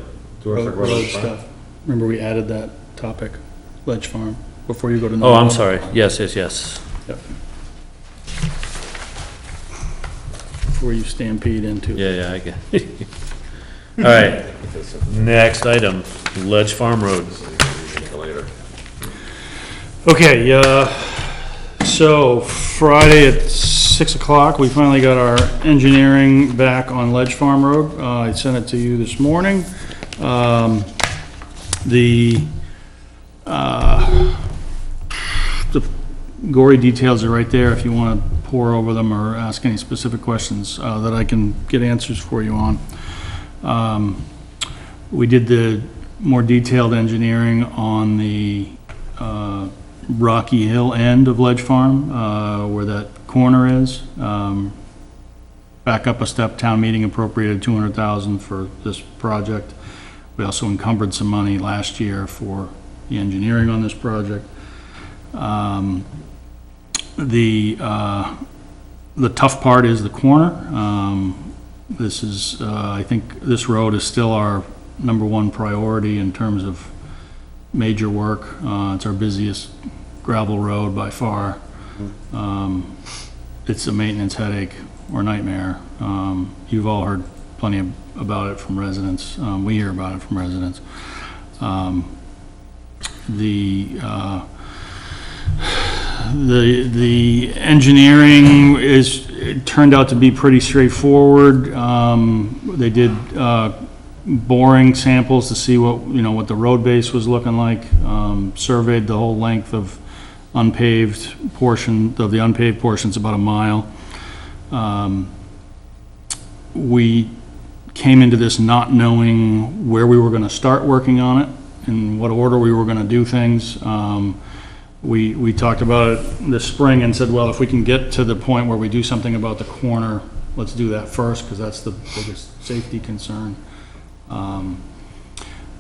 Do you wanna talk about Road that? stuff. Remember we added that topic, Ledge Farm, before you go to. Oh, I'm Nottingham? sorry, yes. Yep. Before you stampede into. Yeah, I get it. All right, next item, Ledge Farm Road. Later. Okay, so Friday at 6 o'clock, we finally got our engineering back on Ledge Farm Road. I sent it to you this morning. The The gory details are right there if you want to pore over them or ask any specific questions that I can get answers for you on. We did the more detailed engineering on the Rocky Hill end of Ledge Farm, where that corner is. Back up a step, town meeting appropriated $200,000 for this project. We also encumbered some money last year for the engineering on this project. The tough part is the corner. This is, I think this road is still our #1 priority in terms of major work. It's our busiest gravel road by far. It's a maintenance headache or nightmare. You've all heard plenty about it from residents. We hear about it from residents. The engineering it turned out to be pretty straightforward. They did boring samples to see what the road base was looking like. Surveyed the whole length of the unpaved portion's about a mile. We came into this not knowing where we were going to start working on it, in what order we were going to do things. We talked about it this spring and said, well, if we can get to the point where we do something about the corner, let's do that first, because that's the biggest safety concern.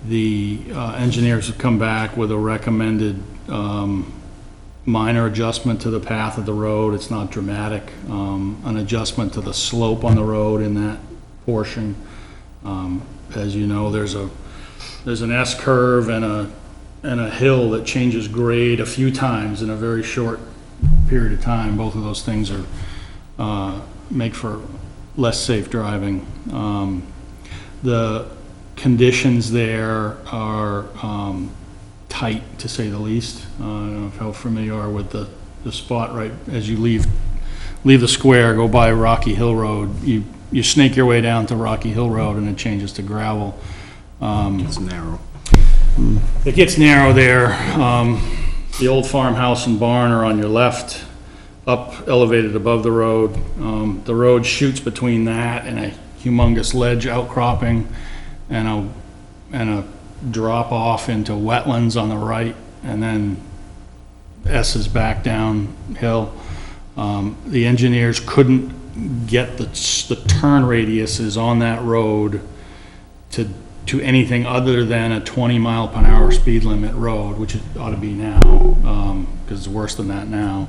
The engineers have come back with a recommended minor adjustment to the path of the road. It's not dramatic. An adjustment to the slope on the road in that portion. As you know, there's an S curve and a hill that changes grade a few times in a very short period of time. Both of those things make for less safe driving. The conditions there are tight, to say the least. I don't know how familiar you are with the spot right as you leave the square, go by Rocky Hill Road. You snake your way down to Rocky Hill Road and it changes to gravel. It's narrow. It gets narrow there. The old farmhouse and barn are on your left, up elevated above the road. The road shoots between that and a humongous ledge outcropping and a drop off into wetlands on the right, and then S is back downhill. The engineers couldn't get the turn radiuses on that road to anything other than a 20-mile-per-hour speed limit road, which it ought to be now, because it's worse than that now.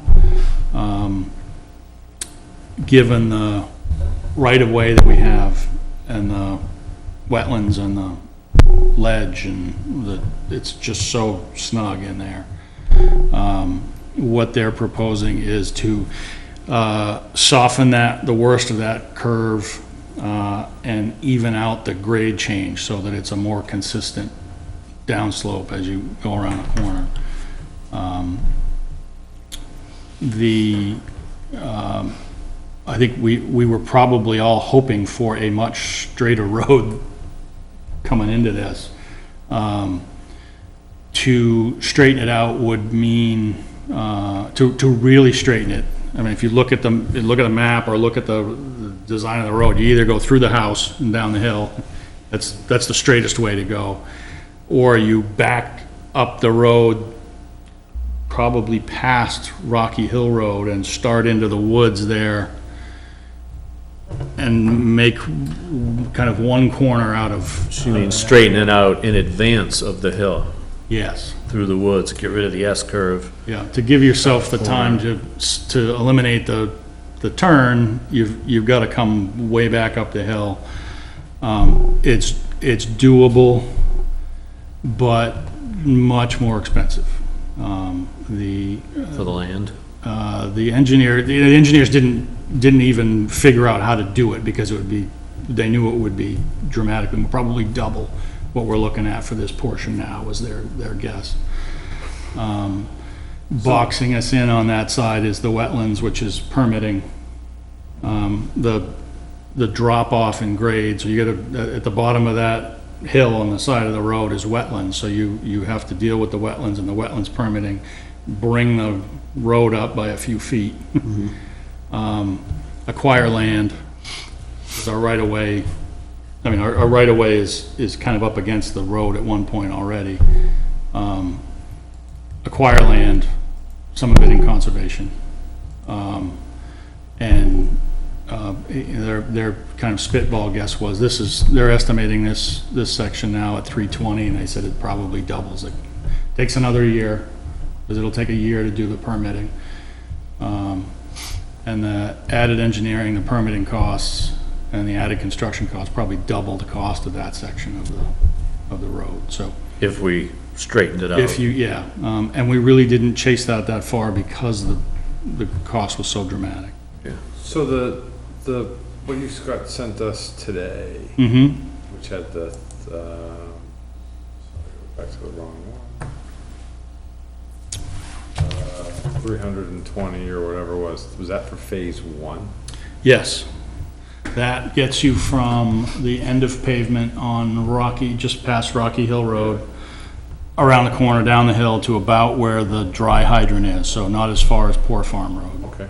Given the right-of-way that we have and the wetlands and the ledge and it's just so snug in there. What they're proposing is to soften the worst of that curve and even out the grade change so that it's a more consistent downslope as you go around the corner. I think we were probably all hoping for a much straighter road coming into this. To straighten it out would mean to really straighten it. I mean, if you look at the map or look at the design of the road, you either go through the house and down the hill. That's the straightest way to go, or you back up the road probably past Rocky Hill Road and start into the woods there and make kind of one corner out of. So you mean straighten it out in advance of the hill, Yes. through the woods, get rid of the S-curve. Yeah, to give yourself the time to eliminate the turn, you've got to come way back up the hill. It's doable, but much more expensive. For the land? The engineers didn't even figure out how to do it because they knew it would be dramatically, probably double what we're looking at for this portion now was their guess. Boxing us in on that side is the wetlands, which is permitting. The drop off in grade, so you get at the bottom of that hill on the side of the road is wetlands, so you have to deal with the wetlands and the wetlands permitting, bring the road up by a few feet. Acquire land, is our right-of-way, I mean, our right-of-way is kind of up against the road at one point already. Acquire land, some of it in conservation. And their kind of spitball guess was, they're estimating this section now at 320, and they said it probably doubles. It takes another year, because it'll take a year to do the permitting. And the added engineering, the permitting costs, and the added construction costs probably double the cost of that section of the road, so. If we straightened it out. And we really didn't chase that far because the cost was so dramatic. So the what you Scott sent us today, which had the, sorry, back to the wrong one. 320 or whatever was that for phase 1? Yes. That gets you from the end of pavement on Rocky, just past Rocky Hill Road, around the corner, down the hill to about where the dry hydrant is, so not as far as Poor Farm Road. Okay.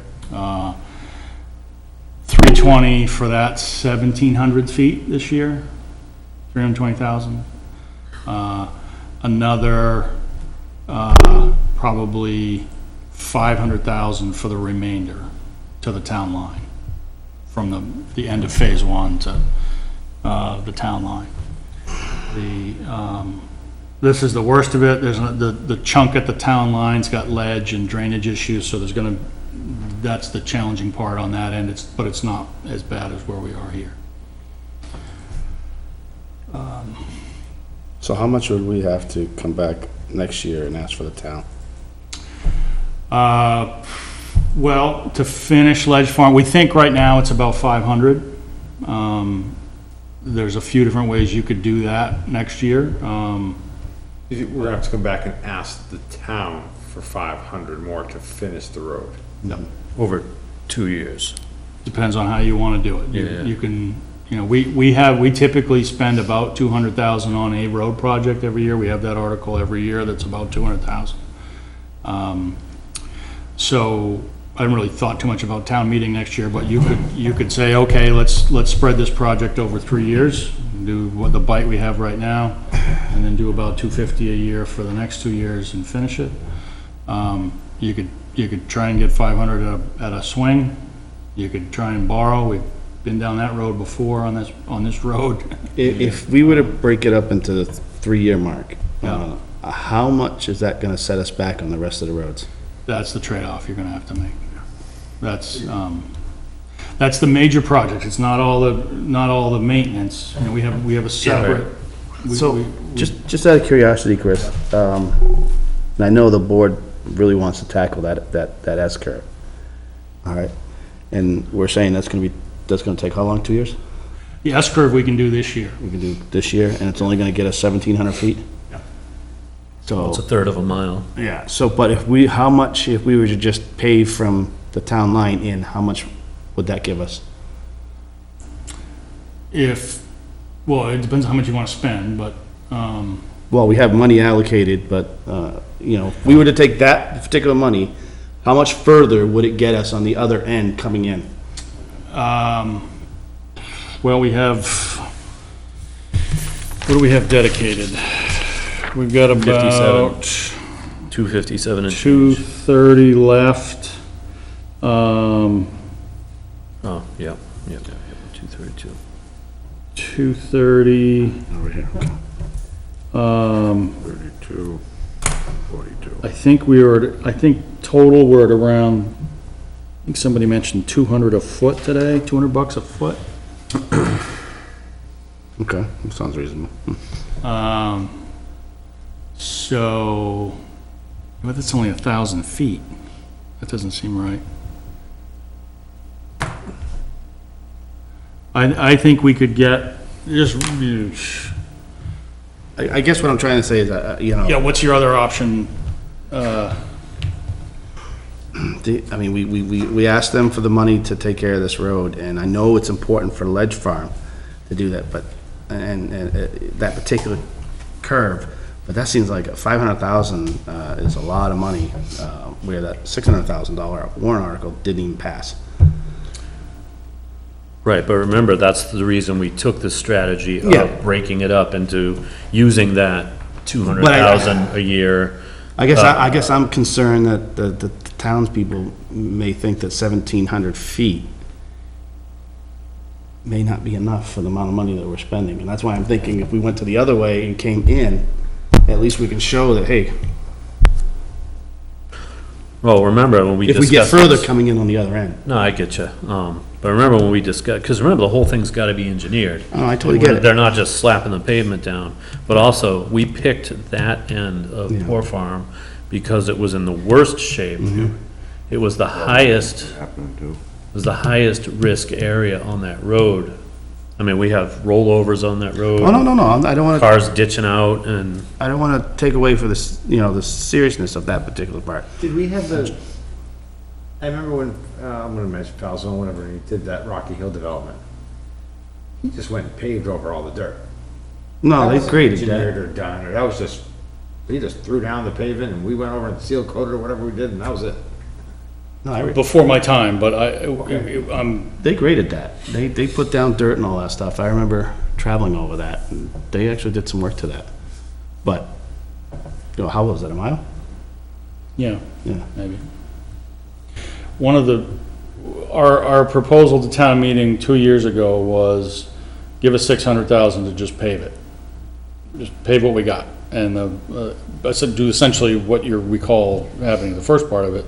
320 for that, 1,700 feet this year, 320,000. Another probably 500,000 for the remainder to the town line, from the end of phase 1 to the town line. This is the worst of it. There's the chunk at the town line's got ledge and drainage issues, so that's the challenging part on that end. But it's not as bad as where we are here. So how much would we have to come back next year and ask for the town? Well, to finish Ledge Farm, we think right now it's about 500. There's a few different ways you could do that next year. We're gonna have to come back and ask the town for 500 more to finish the road. No, over 2 years. Depends on how you want to do it. Yeah. You can, we typically spend about 200,000 on a road project every year. We have that article every year that's about 200,000. So I haven't really thought too much about town meeting next year, but you could say, okay, let's spread this project over 3 years, do what the bite we have right now, and then do about 250 a year for the next 2 years and finish it. You could try and get 500 at a swing. You could try and borrow. We've been down that road before on this road. If we were to break it up into the 3-year mark, how much is that gonna set us back on the rest of the roads? That's the trade-off you're gonna have to make. That's the major project. It's not all the maintenance. We have a separate. So, just out of curiosity, Chris, and I know the board really wants to tackle that S-curve. All right, and we're saying that's gonna take how long, 2 years? The S-curve we can do this year. We can do this year, and it's only gonna get us 1,700 feet? Yeah. So. It's a third of a mile. Yeah, so, but if we were to just pave from the town line in, how much would that give us? Well, it depends on how much you want to spend, but, Well, we have money allocated, but, if we were to take that particular money, how much further would it get us on the other end coming in? well, we have, what do we have dedicated? We've got about 257 and change. 230 left. Oh, yeah, 232. 230, Over here, okay. 32, 42. I think total we're at around, I think somebody mentioned 200 a foot today, $200 a foot. Okay, that sounds reasonable. So, but that's only 1,000 feet. That doesn't seem right. I think we could get, I guess what I'm trying to say is that, yeah, what's your other option? we asked them for the money to take care of this road, and I know it's important for Ledge Farm to do that, but, and that particular curve, but that seems like 500,000 is a lot of money, where that $600,000 warrant article didn't even pass. Right, but remember, that's the reason we took the strategy Yeah. of breaking it up into using that 200,000 a year. I guess I'm concerned that the townspeople may think that 1,700 feet may not be enough for the amount of money that we're spending, and that's why I'm thinking if we went to the other way and came in, at least we can show that, hey, Well, remember when we if we discussed. get further this- coming in on the other end. No, I get you. But remember when we discussed, because remember, the whole thing's got to be engineered. Oh, I totally get it. They're not just slapping the pavement down. But also, we picked that end of Yeah. Poor Farm because it was in the worst shape. Mm-hmm. It was the highest, Happening too. was the highest risk area on that road. I mean, we have rollovers on that road. Oh, no, I don't wanna, Cars ditching out and, I don't wanna take away for this, the seriousness of that particular part. Did we have the, I remember when, I'm gonna mention Falzone, whenever he did that Rocky Hill development. He just went and paved over all the dirt. No, That they wasn't graded engineered that. or done, or that was just, he just threw down the pavement and we went over and seal coated or whatever we did and that was it. No, Before my time, but they graded that. They put down dirt and all that stuff. I remember traveling over that, and they actually did some work to that. But, how was that, a mile? yeah, Yeah. maybe. One of our proposal to town meeting 2 years ago was give us 600,000 to just pave it. Just pave what we got. And, I said, do essentially what you recall happening in the first part of it.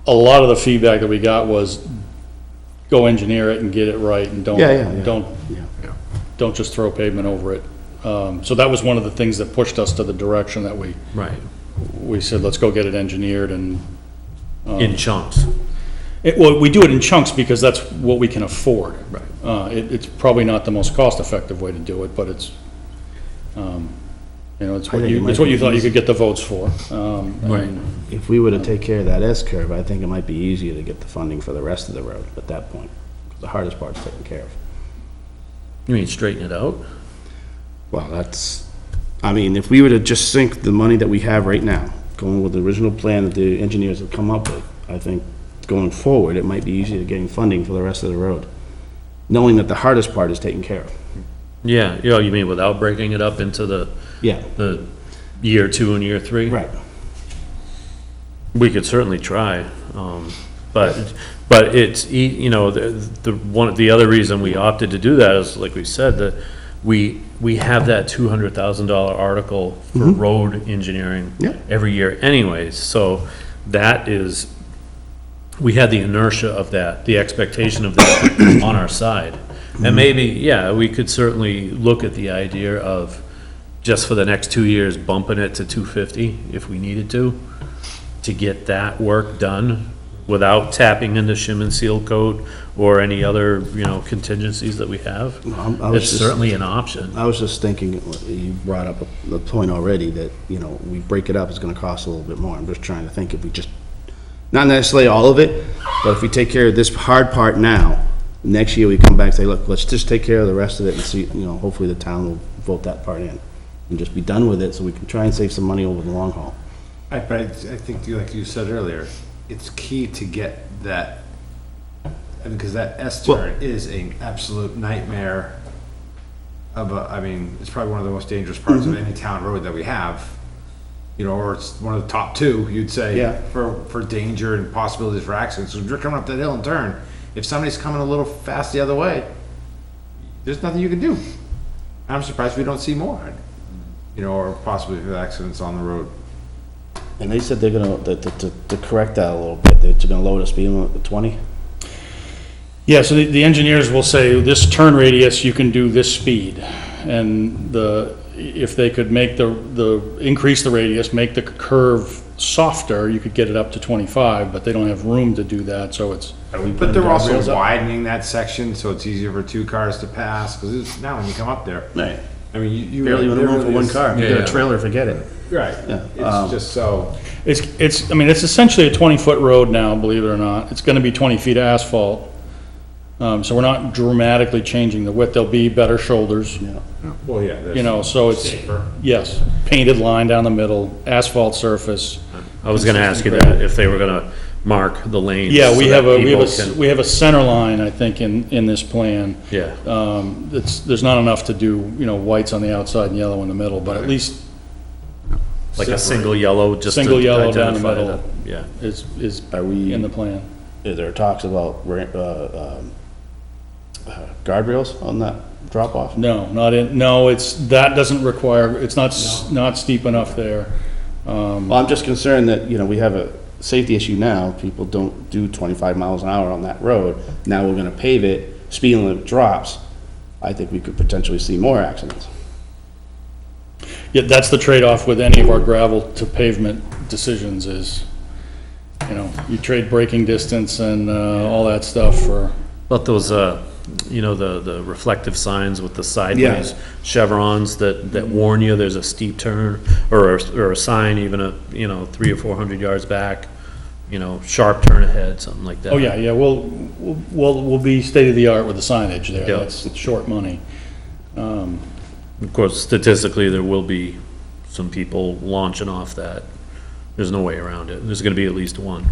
A lot of the feedback that we got was go engineer it and get it right and don't, Yeah. don't just throw pavement over it. So that was one of the things that pushed us to the direction that right, we said, let's go get it engineered and, in chunks. well, we do it in chunks because that's what we can afford. Right. It's probably not the most cost-effective way to do it, but it's, it's I what think it you, might it's what be you thought you easy. could get the votes for. Right. If we were to take care of that S-curve, I think it might be easier to get the funding for the rest of the road at that point. 'Cause the hardest part's taken care of. You mean straighten it out? Well, if we were to just sink the money that we have right now, going with the original plan that the engineers have come up with, I think going forward, it might be easier getting funding for the rest of the road, knowing that the hardest part is taken care of. Yeah, you mean without breaking it up into the Yeah, year 2 and year 3? right. We could certainly try, but it's, the other reason we opted to do that is, like we said, that we have that $200,000 article for road engineering Yeah. every year anyways, so that is, we had the inertia of that, the expectation of that on our side. And maybe, we could certainly look at the idea of just for the next 2 years bumping it to 250 if we needed to get that work done without tapping into shim and seal coat or any other, contingencies that we have. I was It's just- certainly an option. I was just thinking, you brought up the point already that, we break it up, it's gonna cost a little bit more. I'm just trying to think if we just, not necessarily all of it, but if we take care of this hard part now, next year we come back and say, look, let's just take care of the rest of it and see, hopefully the town will vote that part in. And just be done with it so we can try and save some money over the long haul. But I think, like you said earlier, it's key to get that, because that S-turn is an absolute nightmare it's probably one of the most dangerous parts of any town road that we have. Or it's one of the top 2, you'd say. Yeah. For danger and possibilities for accidents. So if you're coming up that hill and turn, if somebody's coming a little fast the other way, there's nothing you can do. I'm surprised we don't see more, or possibly accidents on the road. And they said they're gonna, to correct that a little bit, they're gonna lower the speed limit to 20? Yeah, so the engineers will say, this turn radius, you can do this speed. And if they could make increase the radius, make the curve softer, you could get it up to 25, but they don't have room to do that, so it's. But they're also widening that section so it's easier for 2 cars to pass, because now when you come up there, Right. I mean, you Barely even there room for really one is- car. If you Yeah. get a trailer, forget it. Right, Yeah, it's just so, It's essentially a 20-foot road now, believe it or not. It's gonna be 20 feet of asphalt. So we're not dramatically changing the width. There'll be better shoulders, Well, yeah. that's you know, so it's, safer. yes, painted line down the middle, asphalt surface. I was gonna ask you that, if they were gonna mark the lanes. Yeah, we so have that a, people can- we have a center line, I think, in this plan. Yeah, There's not enough to do, you know, whites on the outside and yellow in the middle, but at least like a single yellow, just to single yellow down the identify middle that. Yeah. is Are we- in the plan. Is there talks about, guardrails on that drop-off? No, not in, no, that doesn't require, it's not steep enough there. Well, I'm just concerned that, you know, we have a safety issue now, people don't do 25 miles an hour on that road. Now we're gonna pave it, speed limit drops, I think we could potentially see more accidents. Yeah, that's the trade-off with any of our gravel to pavement decisions is, you know, you trade braking distance and, all that stuff for, But those, you know, the reflective signs with the sideways chevrons that warn you there's a steep turn, or a sign even you know, 300 or 400 yards back, you know, sharp turn ahead, something like that. oh, yeah, we'll be state-of-the-art with the signage there. Yeah. That's short money. Of course, statistically, there will be some people launching off that. There's no way around it. There's gonna be at least one.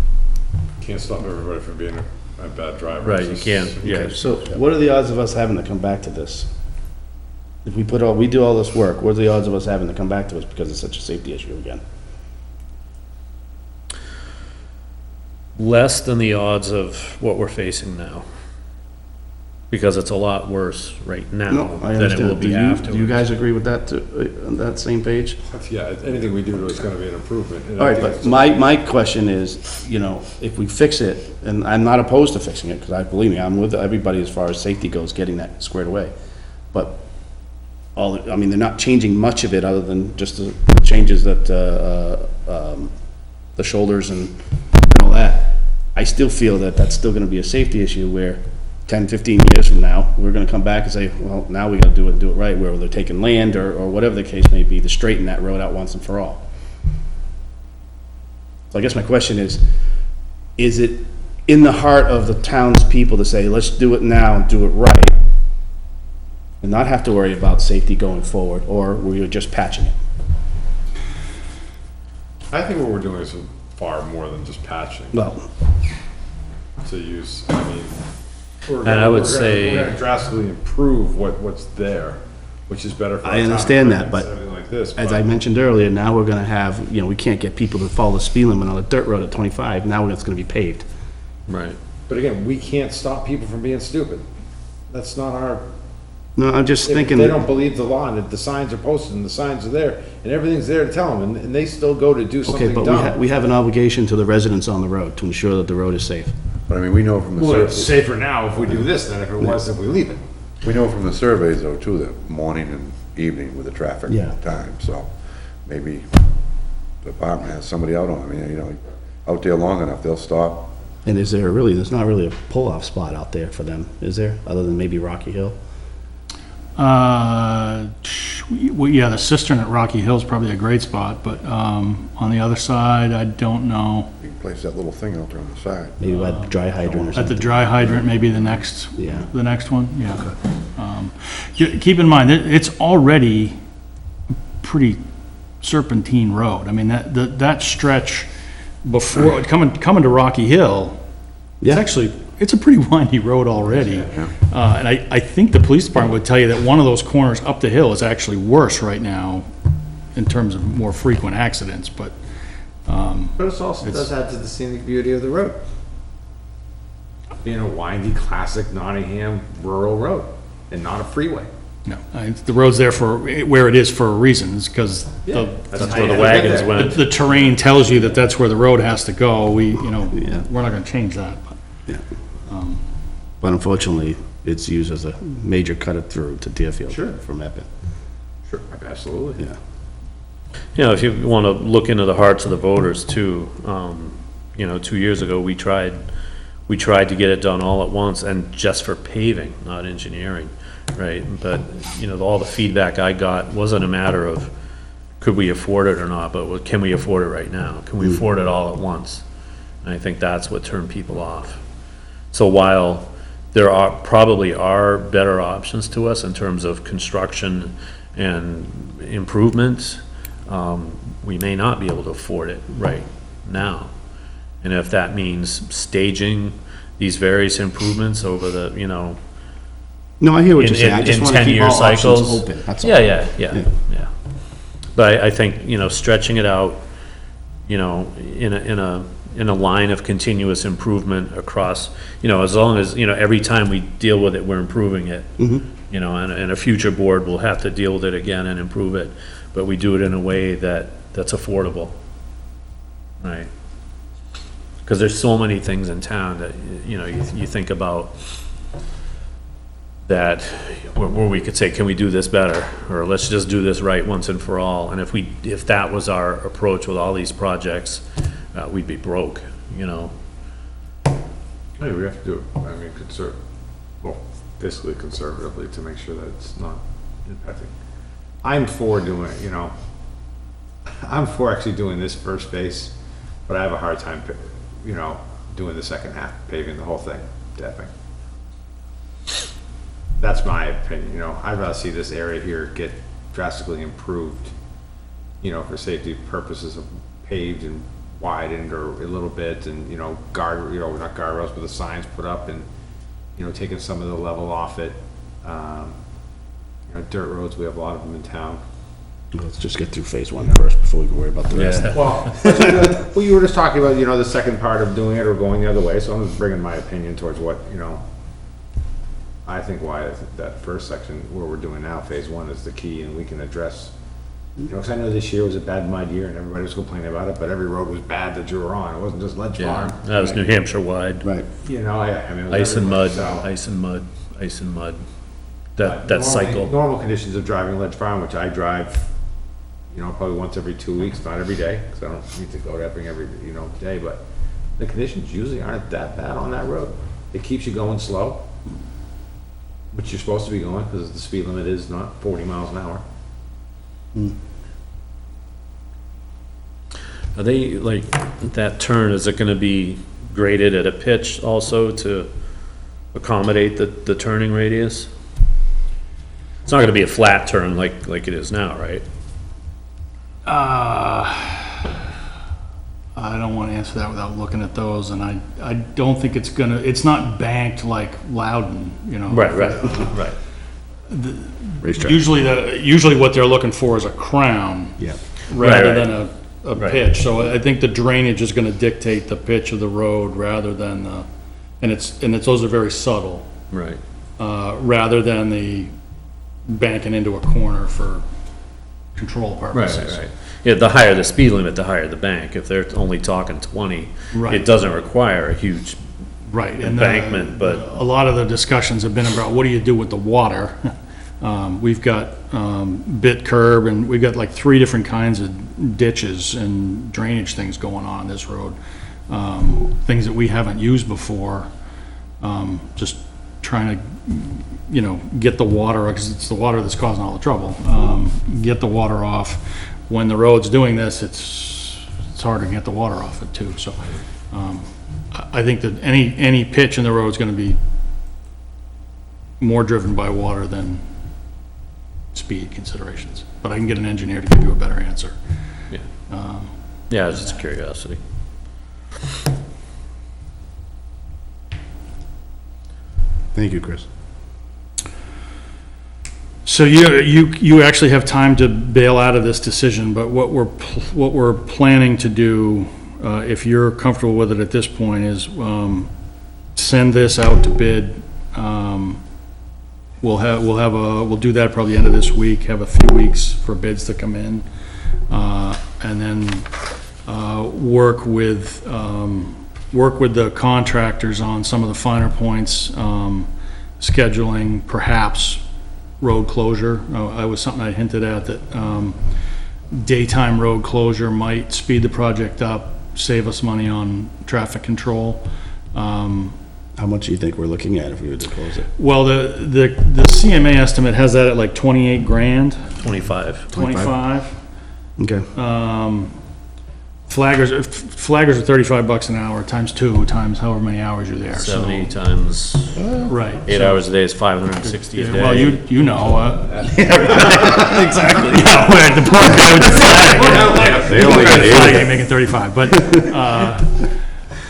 Can't stop everybody from being a bad driver. Right, It's you just- can't, yeah. Okay, so what are the odds of us having to come back to this? If we do all this work, what are the odds of us having to come back to us because it's such a safety issue again? Less than the odds of what we're facing now. Because it's a lot worse right now No, I than it will understand. be Do afterwards. you guys agree with that, on that same page? Yeah, anything we do is gonna be an improvement. and All I right, think but it's- my question is, you know, if we fix it, and I'm not opposed to fixing it, because believe me, I'm with everybody as far as safety goes, getting that squared away. But I mean, they're not changing much of it other than just the changes that, the shoulders and all that. I still feel that that's still gonna be a safety issue where 10, 15 years from now, we're gonna come back and say, well, now we gotta do it right, where they're taking land or whatever the case may be, to straighten that road out once and for all. So I guess my question is it in the heart of the townspeople to say, let's do it now and do it right, and not have to worry about safety going forward, or we're just patching it? I think what we're doing is far more than just patching, Well, to use, I mean. And I would say- We're gonna drastically improve what's there, which is better for our I town understand that, improvements but and everything like this, as but- I mentioned earlier, now we're gonna have, you know, we can't get people to follow the speed limit on a dirt road at 25, now it's gonna be paved. Right. But again, we can't stop people from being stupid. That's not our, No, I'm just if thinking. they don't believe the law, and if the signs are posted, and the signs are there, and everything's there to tell them, and they still go to do Okay, something but dumb. we have an obligation to the residents on the road to ensure that the road is safe. But I mean, we know from the Well, it's surveys, safer now if we do this than if it was if we leave it. we know from the surveys though, too, that morning and evening with the traffic Yeah. time, so maybe the department has somebody out on, I mean, you know, out there long enough, they'll stop. And there's not really a pull-off spot out there for them, is there, other than maybe Rocky Hill? Yeah, the cistern at Rocky Hill's probably a great spot, but, on the other side, I don't know. You can place that little thing out there on the side. Maybe by the dry hydrant or At the something? dry hydrant, maybe the next, Yeah. the next one, yeah. Keep in mind, it's already a pretty serpentine road. I mean, that stretch before, coming to Rocky Hill, Yeah. it's a pretty windy road already. And I think the police department would tell you that one of those corners up the hill is actually worse right now in terms of more frequent accidents, but, But it also does add to the scenic beauty of the road. Being a windy, classic Nottingham rural road, and not a freeway. no, the road's there for, where it is for a reason, it's because That's where the wagons went. the terrain tells you that that's where the road has to go. Yeah. We're not gonna change that, but. But unfortunately, it's used as a major cut-through to Deerfield. Sure. From Epping. Sure, absolutely. Yeah. You know, if you want to look into the hearts of the voters too, you know, 2 years ago, we tried to get it done all at once and just for paving, not engineering, right? But, you know, all the feedback I got wasn't a matter of could we afford it or not, but can we afford it right now? Can we afford it all at once? And I think that's what turned people off. So while there probably are better options to us in terms of construction and improvements. We may not be able to afford it right now. And if that means staging these various improvements over the, No, I hear what you're saying. I in just want to keep 10-year all options cycles. open, that's all. Yeah. But I think, stretching it out, in a line of continuous improvement across, as long as, every time we deal with it, we're improving it. And a future board will have to deal with it again and improve it, but we do it in a way that's affordable. Right? Because there's so many things in town that, you think about that, where we could say, can we do this better? Or let's just do this right once and for all. And if that was our approach with all these projects, we'd be broke, Hey, we have to do it, fiscally conservatively to make sure that it's not impacting. I'm for doing it, I'm for actually doing this first phase, but I have a hard time, doing the second half, paving the whole thing, tapping. That's my opinion, I'd rather see this area here get drastically improved, for safety purposes of paved and widened or a little bit and, not guardrails, but the signs put up and, taking some of the level off it. Dirt roads, we have a lot of them in town. Let's just get through phase one first before we can worry about the rest. Well, you were just talking about, the second part of doing it or going the other way, so I'm just bringing my opinion towards what, I think why that first section where we're doing now, phase one, is the key, and we can address, because I know this year was a bad mud year and everybody was complaining about it, but every road was bad that you were on, it wasn't just Ledge Farm. That was New Hampshire wide. Right. I mean. it was Ice and everywhere, mud, so- ice and mud, ice and mud. But That normally- cycle. Normal conditions of driving Ledge Farm, which I drive, probably once every 2 weeks, not every day, because I don't need to go to Epping every, day, but the conditions usually aren't that bad on that road. It keeps you going slow, which you're supposed to be going, because the speed limit is not 40 miles an hour. Are they, like, that turn, is it gonna be graded at a pitch also to accommodate the turning radius? It's not gonna be a flat turn like it is now, right? I don't want to answer that without looking at those, and I don't think it's not banked like Loudon, Right. Racetrack. Usually what they're looking for is a crown. Yeah. Rather Right. than a Right. pitch, so I think the drainage is gonna dictate the pitch of the road rather than those are very subtle, Right. rather than the banking into a corner for control purposes. Right. Yeah, the higher the speed limit, the higher the bank. If they're only talking 20, Right. it doesn't require a huge Right. and, embankment, but A lot of the discussions have been about what do you do with the water? We've got bit curb, and we've got like 3 different kinds of ditches and drainage things going on this road. Things that we haven't used before, just trying to, get the water, because it's the water that's causing all the trouble. Get the water off. When the road's doing this, it's hard to get the water off it too, so. I think that any pitch in the road is gonna be more driven by water than speed considerations. But I can get an engineer to give you a better answer. yeah, it's just a curiosity. Thank you, Chris. So you actually have time to bail out of this decision, but what we're planning to do, if you're comfortable with it at this point, is send this out to bid. We'll do that probably the end of this week, have a few weeks for bids to come in, and then work with the contractors on some of the finer points, scheduling, perhaps road closure. I was something I hinted at, that daytime road closure might speed the project up, save us money on traffic control. How much do you think we're looking at if we were to close it? Well, the CMA estimate has that at like 28 grand, 25. 25. Okay. flaggers are $35 an hour, times 2, times however many hours you're there, so. 70 times Right. 8 hours a day is 560 a day. Well, you know, exactly. Yeah, well, the poor guy with the flag. They only get Flag 80. ain't making 35, but,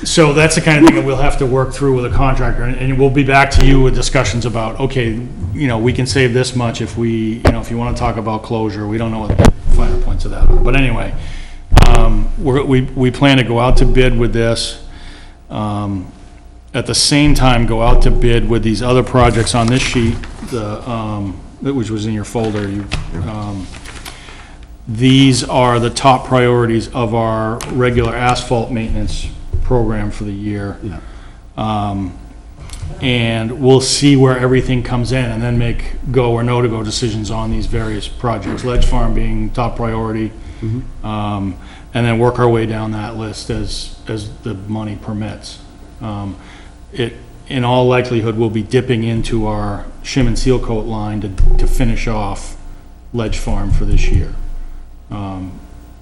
so that's the kind of thing that we'll have to work through with a contractor, and we'll be back to you with discussions about, okay, you know, we can save this much if we, you know, if you want to talk about closure, we don't know what the finer points of that are, but anyway, we plan to go out to bid with this, at the same time, go out to bid with these other projects on this sheet, which was in your folder, these are the top priorities of our regular asphalt maintenance program for the year. And we'll see where everything comes in and then make go or no to go decisions on these various projects, Ledge Farm being top priority. And then work our way down that list as the money permits. It, in all likelihood, will be dipping into our shim and seal coat line to finish off Ledge Farm for this year.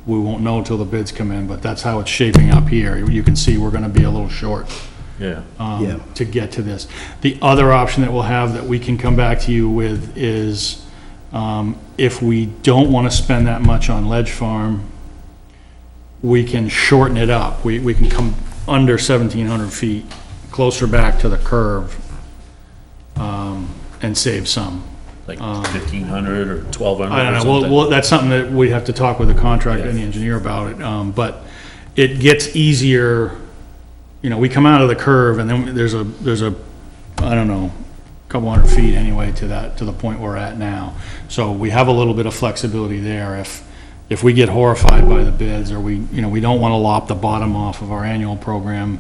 We won't know until the bids come in, but that's how it's shaping up here. You can see we're gonna be a little short Yeah. to get to this. The other option that we'll have that we can come back to you with is, if we don't want to spend that much on Ledge Farm, we can shorten it up. We can come under 1,700 feet, closer back to the curve, and save some. Like 1,500 or 1,200 I don't or know, something. well, that's something that we have to talk with the contractor and the engineer about it, but it gets easier, you know, we come out of the curve and then there's a, I don't know, couple hundred feet anyway to the point we're at now. So we have a little bit of flexibility there if we get horrified by the bids or we don't want to lop the bottom off of our annual program,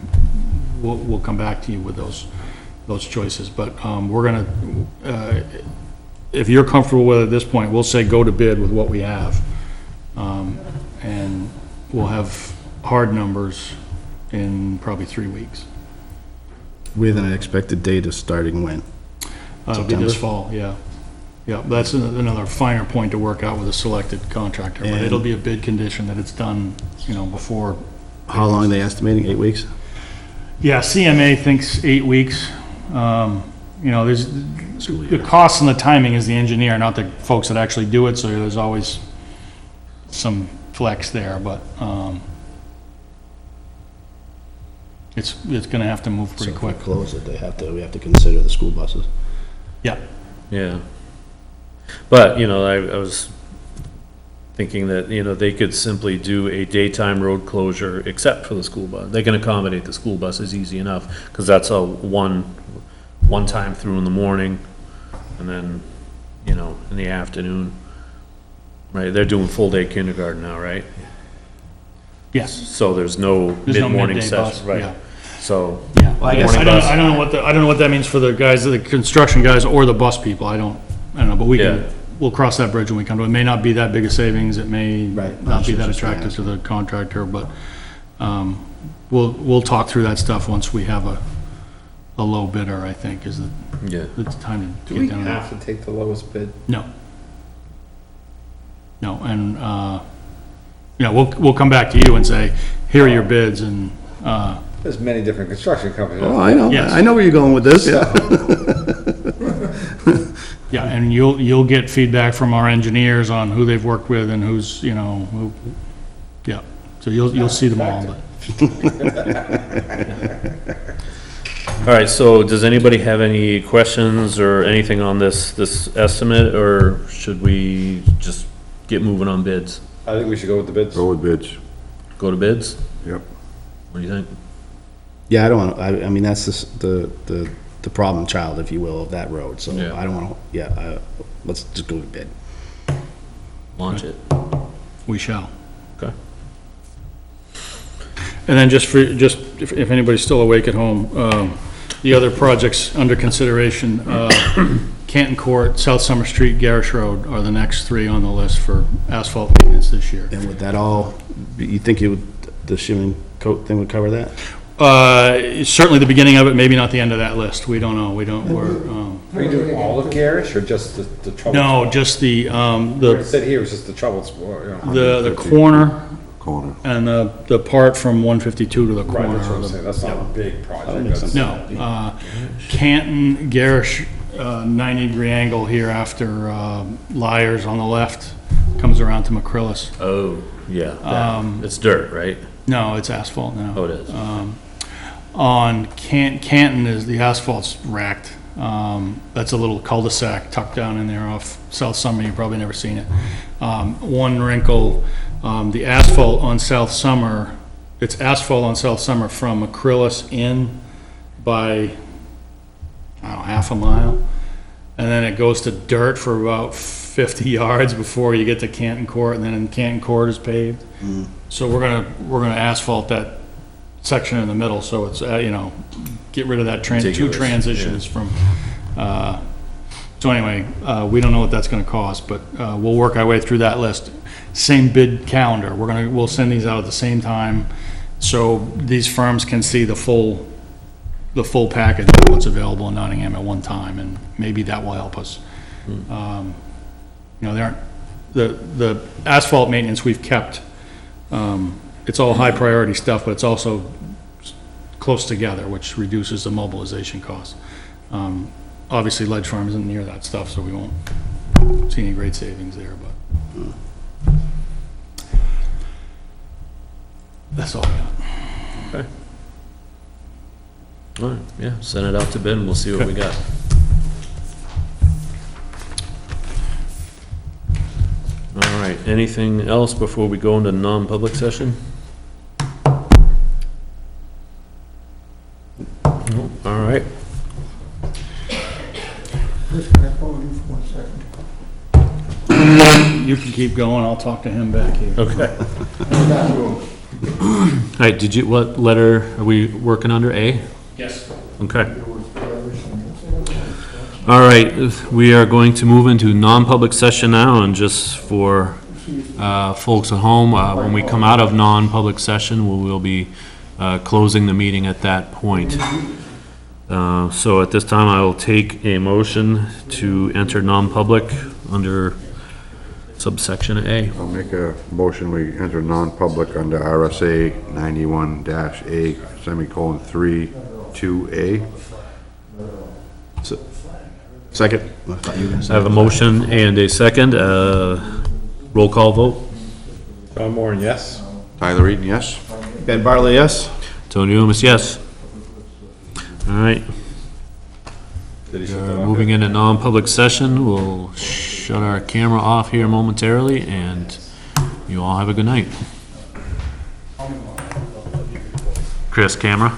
we'll come back to you with those choices. But we're gonna, if you're comfortable with it at this point, we'll say go to bid with what we have. And we'll have hard numbers in probably 3 weeks. With an expected date of starting when? It'll be this fall, yeah. Yeah, that's another finer point to work out with a selected contractor, but it'll be a bid condition that it's done, before. How long are they estimating, 8 weeks? Yeah, CMA thinks 8 weeks. There's, the cost and the timing is the engineer, not the folks that actually do it, so there's always some flex there, but, it's gonna have to move pretty So if quick. we close it, we have to consider the school buses. Yeah, Yeah. But, I was thinking that, they could simply do a daytime road closure except for the school bus. They can accommodate the school buses easy enough, because that's a one time through in the morning, and then, in the afternoon. Right, they're doing full-day kindergarten now, right? yes. So there's no There's no mid-morning midday bus, session, right? yeah. So, Yeah, I guess, I morning don't know what that means for the guys, the construction guys or the bus people, I don't know, but Yeah. we'll cross that bridge when we come to it. It may not be that big a savings, it may Right. not be That's that just attractive to the contractor, but, we'll talk through that stuff once we have a low bidder, I think, is yeah. the time to Do we get down. have to take the lowest bid? No. No, and, we'll come back to you and say, here are your bids, and, There's many different construction companies. Oh, I know, Yes. I know where you're going with this. Yeah. yeah, and you'll get feedback from our engineers on who they've worked with and who's, yeah, so you'll see them all, but. All right, so does anybody have any questions or anything on this estimate, or should we just get moving on bids? I think we should go with the bids. Go with bids. Go to bids? Yep. What do you think? Yeah, I don't want, I mean, that's the problem child, if you will, of that road, so Yeah. I don't want to, let's just go with bid. Launch it? We shall. Okay. And then if anybody's still awake at home, the other projects under consideration, Canton Court, South Summer Street, Garrish Road are the next 3 on the list for asphalt maintenance this year. And would that all, you think the shimming coat thing would cover that? Certainly the beginning of it, maybe not the end of that list. We don't know. Are you doing all of Garish or just the trouble? No, just It said here it was just the trouble spot, the corner corner. And the part from 152 to the corner. Right, that's what of I'm the- saying, that's not a big project. makes That's- sense. No, Canton, Garish, 90-degree angle here after Liars on the left, comes around to McCrillis. Oh, yeah, it's dirt, right? No, it's asphalt now. Oh, it is. On Canton is, the asphalt's racked. That's a little cul-de-sac tucked down in there off South Summer, you've probably never seen it. One wrinkle, the asphalt on South Summer, it's asphalt on South Summer from McCrillis in by, I don't know, half a mile. And then it goes to dirt for about 50 yards before you get to Canton Court, and then in Canton Court is paved. So we're gonna asphalt that section in the middle, so it's, get rid of that two Contiguous, transitions from, so anyway, we don't know what that's gonna cost, but, we'll work our way through that list. Same bid calendar, we'll send these out at the same time, so these firms can see the full package of what's available in Nottingham at one time, and maybe that will help us. There aren't, the asphalt maintenance we've kept, it's all high priority stuff, but it's also close together, which reduces the mobilization costs. Obviously, Ledge Farm isn't near that stuff, so we won't see any great savings there, but that's all I got. Okay. All right, yeah, send it out to bid and we'll see what we got. All right, anything else before we go into non-public session? No, all right. Chris, can I call you for 1 second? You can keep going, I'll talk to him back here. Okay. I'm not doing- All right, what letter are we working under, A? Yes. Okay. All right, we are going to move into non-public session now, and just for folks at home, when we come out of non-public session, we will be closing the meeting at that point. So at this time, I will take a motion to enter non-public under subsection A. I'll make a motion, we enter non-public under RSA 91-A, semicolon 3, 2A. Second? I thought you were gonna I say- have a motion and a second. Roll call vote. John Moore, yes? Tyler Eaton, yes? Ben Bartley, yes? Tony Loomis, yes. All right, Did he set that up? moving into non-public session. We'll shut our camera off here momentarily, and you all have a good night. Chris, camera?